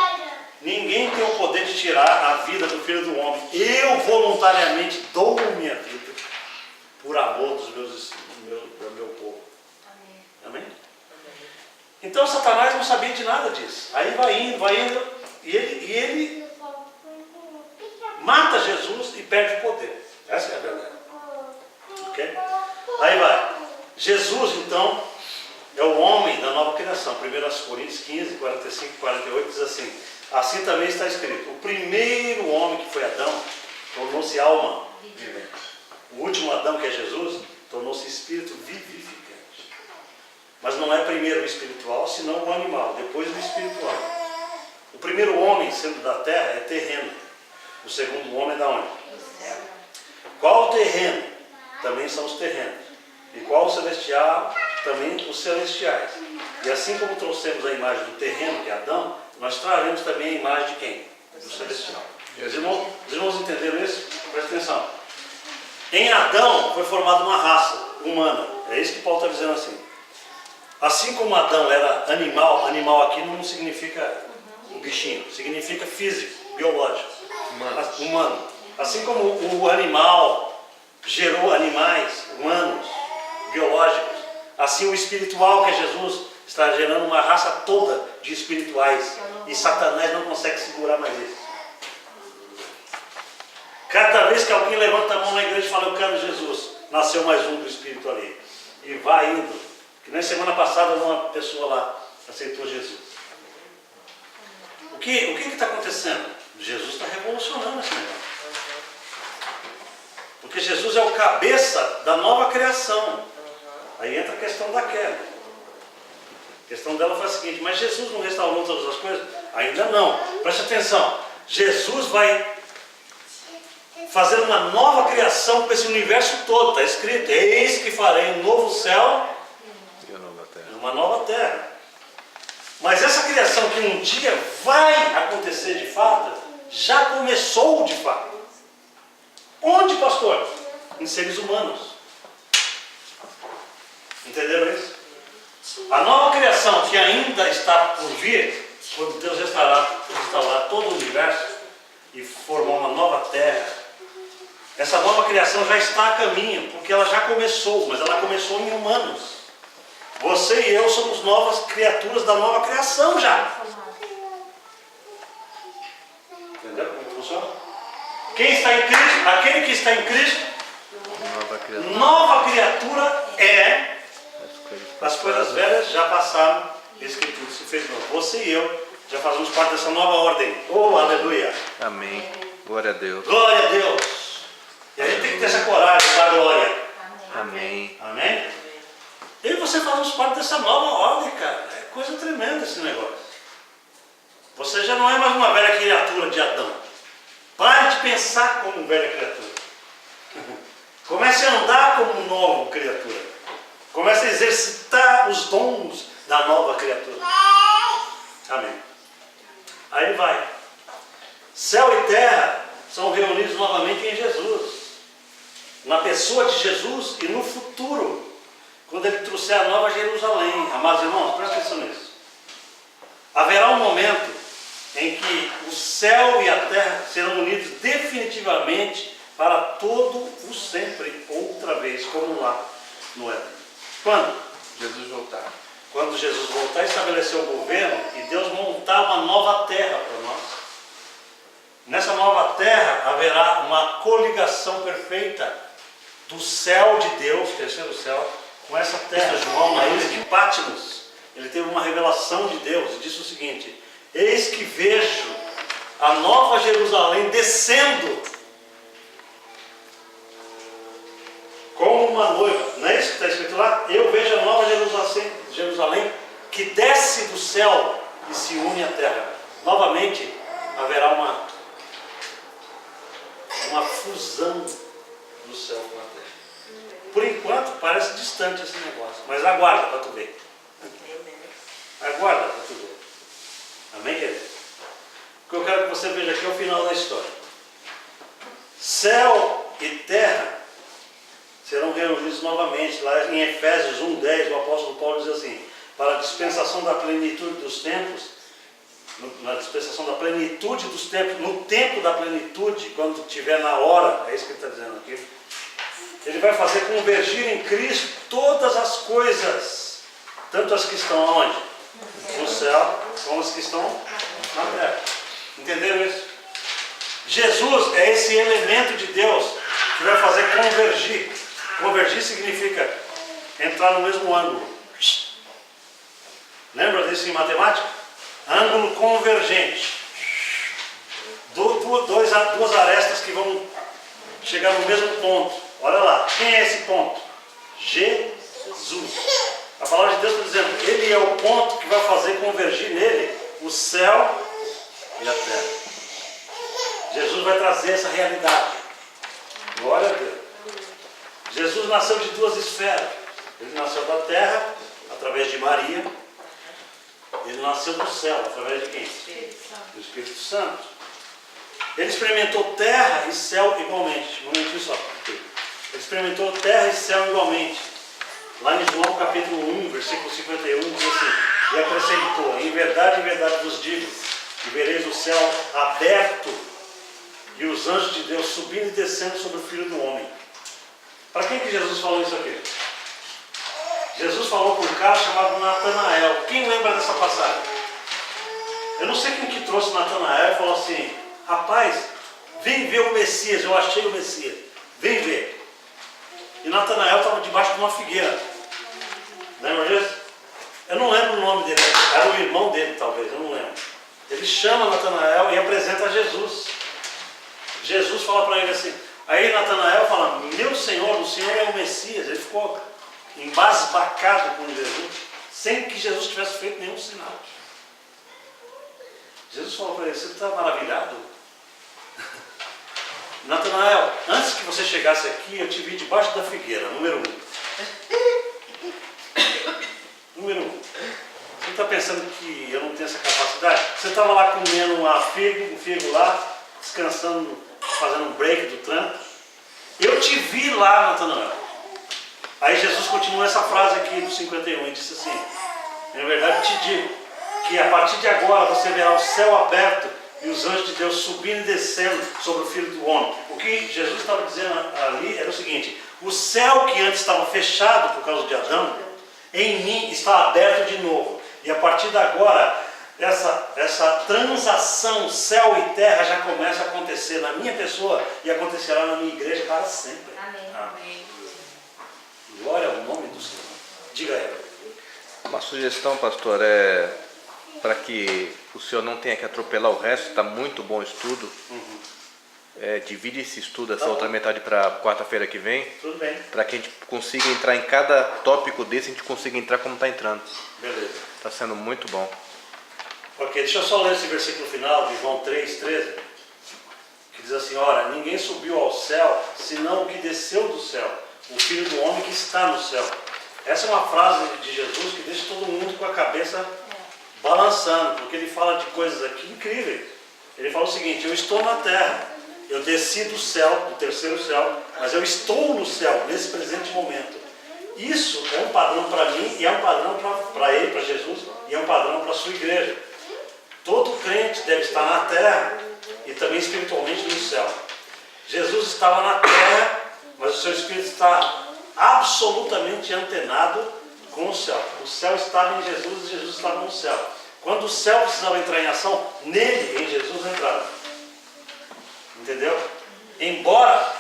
ninguém tem o poder de tirar a vida do Filho do Homem. Eu voluntariamente dou minha vida por amor do meu povo. Amém? Então Satanás não sabia de nada disso. Aí vai indo, e ele mata Jesus e perde o poder. Essa é a verdade. Ok? Aí vai. Jesus, então, é o homem da nova criação. 1 Coríntios 15, 45 e 48 diz assim, assim também está escrito, o primeiro homem que foi Adão, tornou-se alma vivente. O último Adão, que é Jesus, tornou-se espírito vivificante. Mas não é primeiro o espiritual, senão o animal, depois o espiritual. O primeiro homem, sendo da terra, é terreno. O segundo homem é da onde? Qual o terreno? Também são os terrenos. E qual o celestial? Também os celestiais. E assim como trouxemos a imagem do terreno, que é Adão, nós traremos também a imagem de quem? Do celestial. Os irmãos entenderam isso? Presta atenção. Em Adão foi formada uma raça humana. É isso que Paulo está dizendo assim. Assim como Adão era animal, animal aqui não significa um bichinho, significa físico, biológico, humano. Assim como o animal gerou animais humanos, biológicos, assim o espiritual, que é Jesus, está gerando uma raça toda de espirituais. E Satanás não consegue segurar mais isso. Cada vez que alguém levanta a mão na igreja e fala, eu quero Jesus, nasceu mais um do Espírito ali. E vai indo. Que nem semana passada uma pessoa lá aceitou Jesus. O que está acontecendo? Jesus está revolucionando esse negócio. Porque Jesus é o cabeça da nova criação. Aí entra a questão da queda. A questão dela foi a seguinte, mas Jesus não restaurou todas as coisas? Ainda não. Preste atenção. Jesus vai fazer uma nova criação com esse universo todo. Está escrito, eis que farei um novo céu e uma nova terra. Mas essa criação que um dia vai acontecer de fato, já começou de fato. Onde, pastor? Em seres humanos. Entenderam isso? A nova criação que ainda está por vir, quando Deus restaurar todo o universo e formar uma nova terra, essa nova criação já está a caminho, porque ela já começou, mas ela começou em humanos. Você e eu somos novas criaturas da nova criação já. Entendeu como funciona? Quem está em Cristo, aquele que está em Cristo, nova criatura é. As coisas velhas já passaram, esse que tudo se fez novo. Você e eu já fazemos parte dessa nova ordem. Oh, aleluia! Amém. Glória a Deus. Glória a Deus! E a gente tem que ter essa coragem da glória. Amém. Amém? Eu e você fazemos parte dessa nova ordem, cara. É coisa tremenda esse negócio. Você já não é mais uma velha criatura de Adão. Pare de pensar como uma velha criatura. Comece a andar como uma nova criatura. Comece a exercitar os dons da nova criatura. Amém. Aí vai. Céu e terra são reunidos novamente em Jesus. Na pessoa de Jesus e no futuro, quando ele trouxer a nova Jerusalém. Amados irmãos, presta atenção nisso. Haverá um momento em que o céu e a terra serão unidos definitivamente para todo o sempre, outra vez, como lá no Éden. Quando? Jesus voltar. Quando Jesus voltar, estabelecer o governo e Deus montar uma nova terra para nós. Nessa nova terra haverá uma coligação perfeita do céu de Deus, terceiro céu, com essa terra. João, na ilha de Patmos, ele teve uma revelação de Deus e disse o seguinte: eis que vejo a nova Jerusalém descendo como uma noiva. Não é isso que está escrito lá? Eu vejo a nova Jerusalém que desce do céu e se une à terra. Novamente haverá uma fusão do céu com a terra. Por enquanto parece distante esse negócio, mas aguarda para tu ver. Aguarda para tu ver. Amém, querido? O que eu quero que você veja aqui é o final da história. Céu e terra serão reunidos novamente. Lá em Efésios 1:10, o apóstolo Paulo diz assim: para a dispensação da plenitude dos tempos, na dispensação da plenitude dos tempos, no tempo da plenitude, quando estiver na hora, é isso que ele está dizendo aqui, ele vai fazer convergir em Cristo todas as coisas, tanto as que estão aonde? No céu, como as que estão na terra. Entenderam isso? Jesus é esse elemento de Deus que vai fazer convergir. Convergir significa entrar no mesmo ângulo. Lembra disso em matemática? Ângulo convergente. Duas arestas que vão chegar no mesmo ponto. Olha lá, quem é esse ponto? Jesus. A palavra de Deus está dizendo, ele é o ponto que vai fazer convergir nele o céu e a terra. Jesus vai trazer essa realidade. Glória a Deus. Jesus nasceu de duas esferas. Ele nasceu da terra, através de Maria. Ele nasceu do céu, através de quem? Do Espírito Santo. Ele experimentou terra e céu igualmente. Um momentinho só. Ele experimentou terra e céu igualmente. Lá em João capítulo 1, versículo 51, diz assim: e acrescentou, em verdade vos digo, que vereis o céu aberto e os anjos de Deus subindo e descendo sobre o Filho do Homem. Para quem que Jesus falou isso aqui? Jesus falou para um cara chamado Natanael. Quem lembra dessa passagem? Eu não sei quem que trouxe Natanael e falou assim: rapaz, vem ver o Messias, eu achei o Messias, vem ver. E Natanael estava debaixo de uma figueira. Lembra disso? Eu não lembro o nome dele, era o irmão dele talvez, eu não lembro. Ele chama Natanael e apresenta a Jesus. Jesus fala para ele assim, aí Natanael fala, meu Senhor, o Senhor é o Messias. Ele ficou embasbacado com Jesus, sem que Jesus tivesse feito nenhum sinal. Jesus falou para ele, você está maravilhado? Natanael, antes que você chegasse aqui, eu te vi debaixo da figueira, número 1. Número 1. Você está pensando que eu não tenho essa capacidade? Você estava lá comendo um figo lá, descansando, fazendo um break do trampo. Eu te vi lá, Natanael. Aí Jesus continua essa frase aqui do 51 e disse assim, na verdade te digo, que a partir de agora você verá o céu aberto e os anjos de Deus subindo e descendo sobre o Filho do Homem. O que Jesus estava dizendo ali era o seguinte, o céu que antes estava fechado por causa de Adão, em mim está aberto de novo. E a partir de agora, essa transação céu e terra já começa a acontecer na minha pessoa e acontecerá na minha igreja para sempre. Amém. Amém. Glória ao nome do Senhor. Diga ela. Uma sugestão, pastor, é para que o senhor não tenha que atropelar o resto, está muito bom o estudo. Divide esse estudo, essa outra metade para quarta-feira que vem. Tudo bem. Para que a gente consiga entrar em cada tópico desse, a gente consiga entrar como está entrando. Beleza. Está sendo muito bom. Ok, deixa eu só ler esse versículo final de João 3,13, que diz assim, ora, ninguém subiu ao céu, senão o que desceu do céu, o Filho do Homem que está no céu. Essa é uma frase de Jesus que deixa todo mundo com a cabeça balançando, porque ele fala de coisas aqui incríveis. Ele fala o seguinte, eu estou na terra, eu desci do céu, do terceiro céu, mas eu estou no céu, nesse presente momento. Isso é um padrão para mim, e é um padrão para ele, para Jesus, e é um padrão para a sua igreja. Todo crente deve estar na terra, e também espiritualmente no céu. Jesus estava na terra, mas o seu espírito está absolutamente antenado com o céu. O céu estava em Jesus e Jesus estava no céu. Quando o céu precisava entrar em ação, nele, em Jesus, entrava. Entendeu? Embora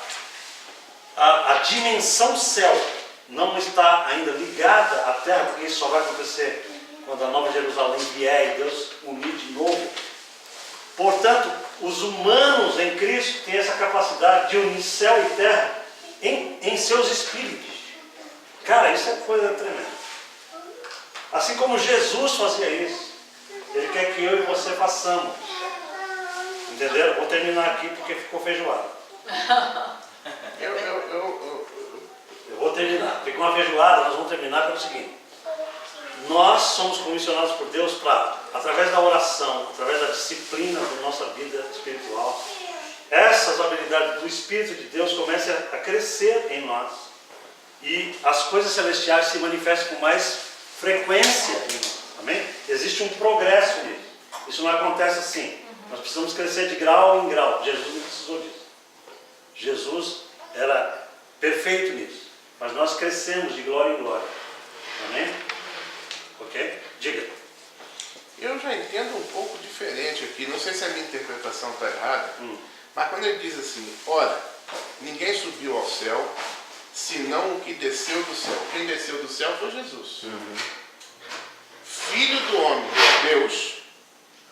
a dimensão céu não está ainda ligada à terra, porque isso só vai acontecer quando a Nova Jerusalém vier e Deus unir de novo. Portanto, os humanos em Cristo têm essa capacidade de unir céu e terra em seus espíritos. Cara, isso é coisa tremenda. Assim como Jesus fazia isso, Ele quer que eu e você façamos. Entenderam? Vou terminar aqui porque ficou feijoada. Eu vou terminar. Ficou uma feijoada, nós vamos terminar pelo seguinte. Nós somos comissionados por Deus para, através da oração, através da disciplina da nossa vida espiritual, essas habilidades do Espírito de Deus comecem a crescer em nós e as coisas celestiais se manifestam com mais frequência em nós. Amém? Existe um progresso nisso. Isso não acontece assim. Nós precisamos crescer de grau em grau. Jesus não precisou disso. Jesus era perfeito nisso. Mas nós crescemos de glória em glória. Amém? Ok? Diga. Eu já entendo um pouco diferente aqui. Não sei se a minha interpretação está errada. Mas quando ele diz assim, olha, ninguém subiu ao céu, senão o que desceu do céu. Quem desceu do céu foi Jesus. Filho do homem, Deus,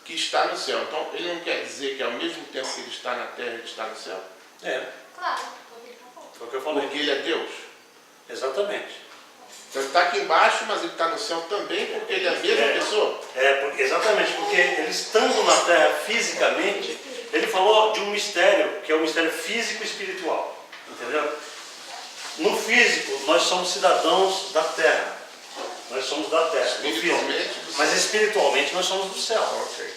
que está no céu. Então, ele não quer dizer que ao mesmo tempo que ele está na terra, ele está no céu? É. Claro. Foi o que eu falei. Porque ele é Deus. Exatamente. Então, ele está aqui embaixo, mas ele está no céu também, porque ele é a mesma pessoa. Exatamente, porque ele estando na terra fisicamente, ele falou de um mistério, que é o mistério físico e espiritual. Entendeu? No físico, nós somos cidadãos da terra. Nós somos da terra. Espiritualmente do céu. Mas espiritualmente nós somos do céu. Ok.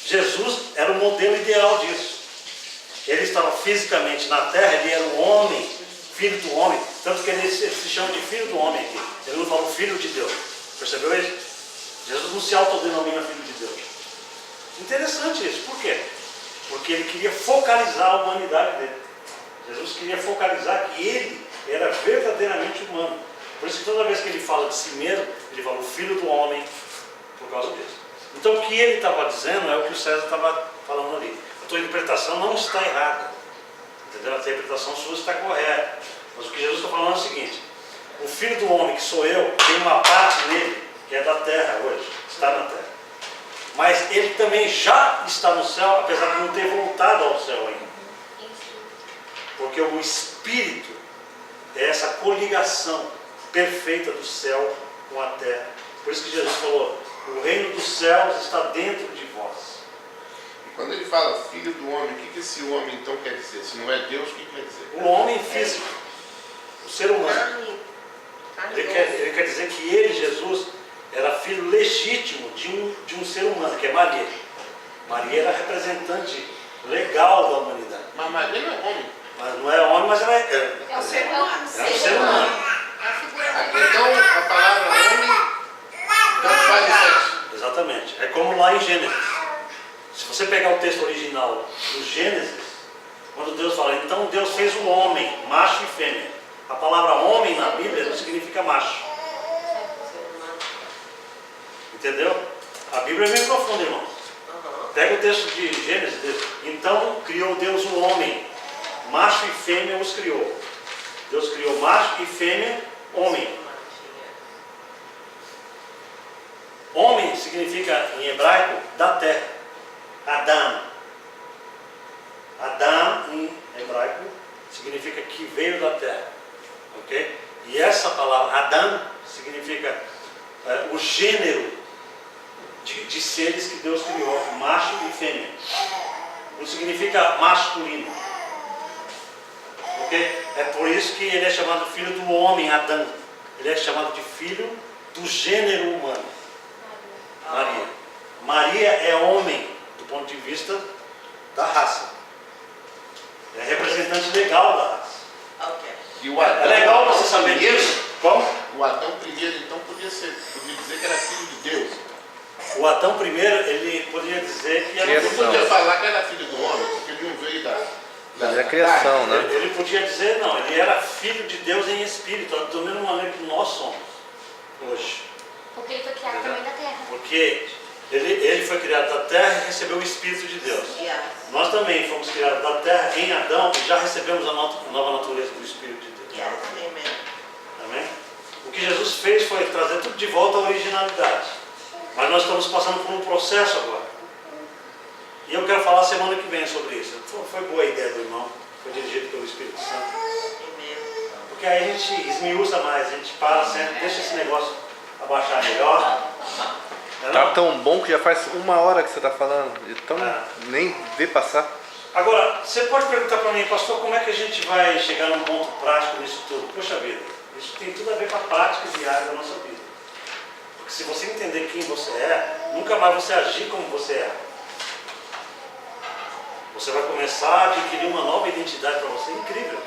Jesus era o modelo ideal disso. Ele estava fisicamente na terra, ele era um homem, filho do homem. Tanto que ele se chama de filho do homem aqui. Ele não fala filho de Deus. Percebeu isso? Jesus não se autodenomina filho de Deus. Interessante isso. Por quê? Porque ele queria focalizar a humanidade dele. Jesus queria focalizar que ele era verdadeiramente humano. Por isso que toda vez que ele fala de si mesmo, ele fala o filho do homem, por causa disso. Então o que ele estava dizendo é o que o César estava falando ali. A tua interpretação não está errada. Entendeu? A interpretação sua está correta. Mas o que Jesus está falando é o seguinte: o filho do homem, que sou eu, tem uma parte nele que é da terra hoje, está na terra. Mas ele também já está no céu, apesar de não ter voltado ao céu ainda. Porque o Espírito é essa coligação perfeita do céu com a terra. Por isso que Jesus falou, o reino dos céus está dentro de vós. E quando ele fala filho do homem, o que esse homem então quer dizer? Se não é Deus, o que quer dizer? O homem físico, o ser humano. Ele quer dizer que ele, Jesus, era filho legítimo de um ser humano, que é Maria. Maria era representante legal da humanidade. Mas Maria não é homem. Mas não é homem, mas ela é É o ser humano. um ser humano. Então a palavra homem tanto faz o sexo. Exatamente. É como lá em Gênesis. Se você pegar o texto original do Gênesis, quando Deus fala, então Deus fez o homem, macho e fêmea. A palavra homem na Bíblia não significa macho. Entendeu? A Bíblia é bem profunda, irmãos. Pega o texto de Gênesis. Então criou Deus o homem, macho e fêmea os criou. Deus criou macho e fêmea, homem. Homem significa em hebraico da terra. Adam. Adam em hebraico significa que veio da terra. Ok? E essa palavra Adam significa o gênero de seres que Deus criou, macho e fêmea. Não significa masculino. Ok? É por isso que ele é chamado filho do homem, Adão. Ele é chamado de filho do gênero humano. Maria. Maria é homem do ponto de vista da raça. É representante legal da raça. E o Adão, É legal você saber disso. Como? O Adão primeiro, então, podia dizer que era filho de Deus. O Adão primeiro, ele poderia dizer que era Criação. Não podia falar que era filho do homem, porque ele não veio da Ele é criação, né? Ele podia dizer, não, ele era filho de Deus em espírito, da mesma maneira que nós somos hoje. Porque ele foi criado também da terra. Porque ele foi criado da terra e recebeu o Espírito de Deus. Nós também fomos criados da terra em Adão e já recebemos a nova natureza do Espírito de Deus. Amém? O que Jesus fez foi trazer tudo de volta à originalidade. Mas nós estamos passando por um processo agora. E eu quero falar semana que vem sobre isso. Foi boa a ideia do irmão, foi dirigido pelo Espírito Santo. Porque aí a gente esmiuça mais, a gente para sempre, deixa esse negócio abaixar melhor. Tá tão bom que já faz 1 hora que você está falando, então nem vê passar. Agora, você pode perguntar para mim, pastor, como é que a gente vai chegar num ponto prático nisso tudo? Poxa vida, isso tem tudo a ver com a prática diária da nossa vida. Porque se você entender quem você é, nunca mais você agir como você é. Você vai começar a adquirir uma nova identidade para você incrível.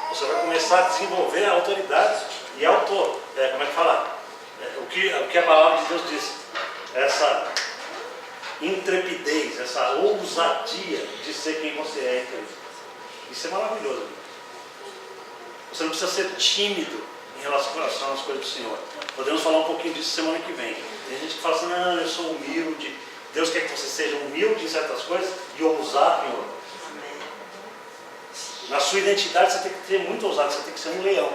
Você vai começar a desenvolver a autoridade e como é que fala? O que a palavra de Deus diz, essa intrepidez, essa ousadia de ser quem você é em Cristo. Isso é maravilhoso. Você não precisa ser tímido em relação às coisas do Senhor. Podemos falar um pouquinho disso semana que vem. Tem gente que fala assim, não, eu sou humilde. Deus quer que você seja humilde em certas coisas e ousado em outras. Na sua identidade você tem que ter muito ousado, você tem que ser um leão.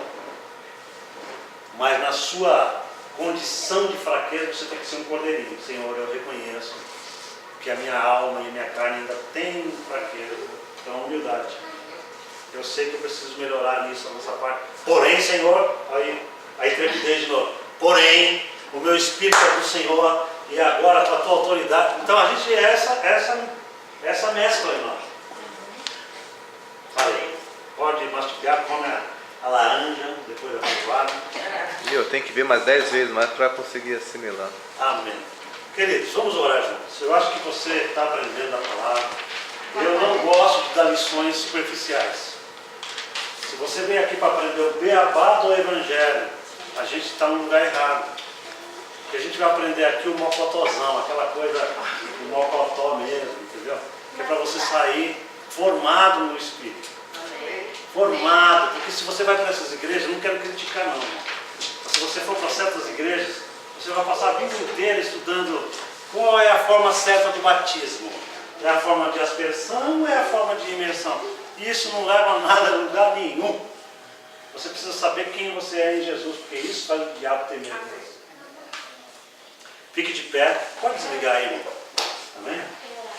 Mas na sua condição de fraqueza você tem que ser um cordeirinho. Senhor, eu reconheço que a minha alma e a minha carne ainda tem fraqueza. Então, humildade. Eu sei que eu preciso melhorar nisso, nessa parte. Porém, Senhor, aí trepidez de novo. Porém, o meu espírito é do Senhor e agora com a tua autoridade. Então a gente é essa mescla em nós. Falei, pode mastigar, come a laranja, depois da feijoada. E eu tenho que ver mais 10 vezes mais para conseguir assimilar. Amém. Queridos, vamos orar juntos. Eu acho que você está aprendendo a palavra. Eu não gosto de dar lições superficiais. Se você vem aqui para aprender o beabá do Evangelho, a gente está no lugar errado. Porque a gente vai aprender aqui o mocotozão, aquela coisa, o mocotó mesmo, entendeu? Que é para você sair formado no Espírito. Formado, porque se você vai para essas igrejas, eu não quero criticar não. Mas se você for para certas igrejas, você vai passar a vida inteira estudando qual é a forma certa do batismo. É a forma de aspersão ou é a forma de imersão? Isso não leva a nada a lugar nenhum. Você precisa saber quem você é em Jesus, porque isso faz o diabo ter medo de você. Fique de pé, pode desligar aí, irmão. Amém?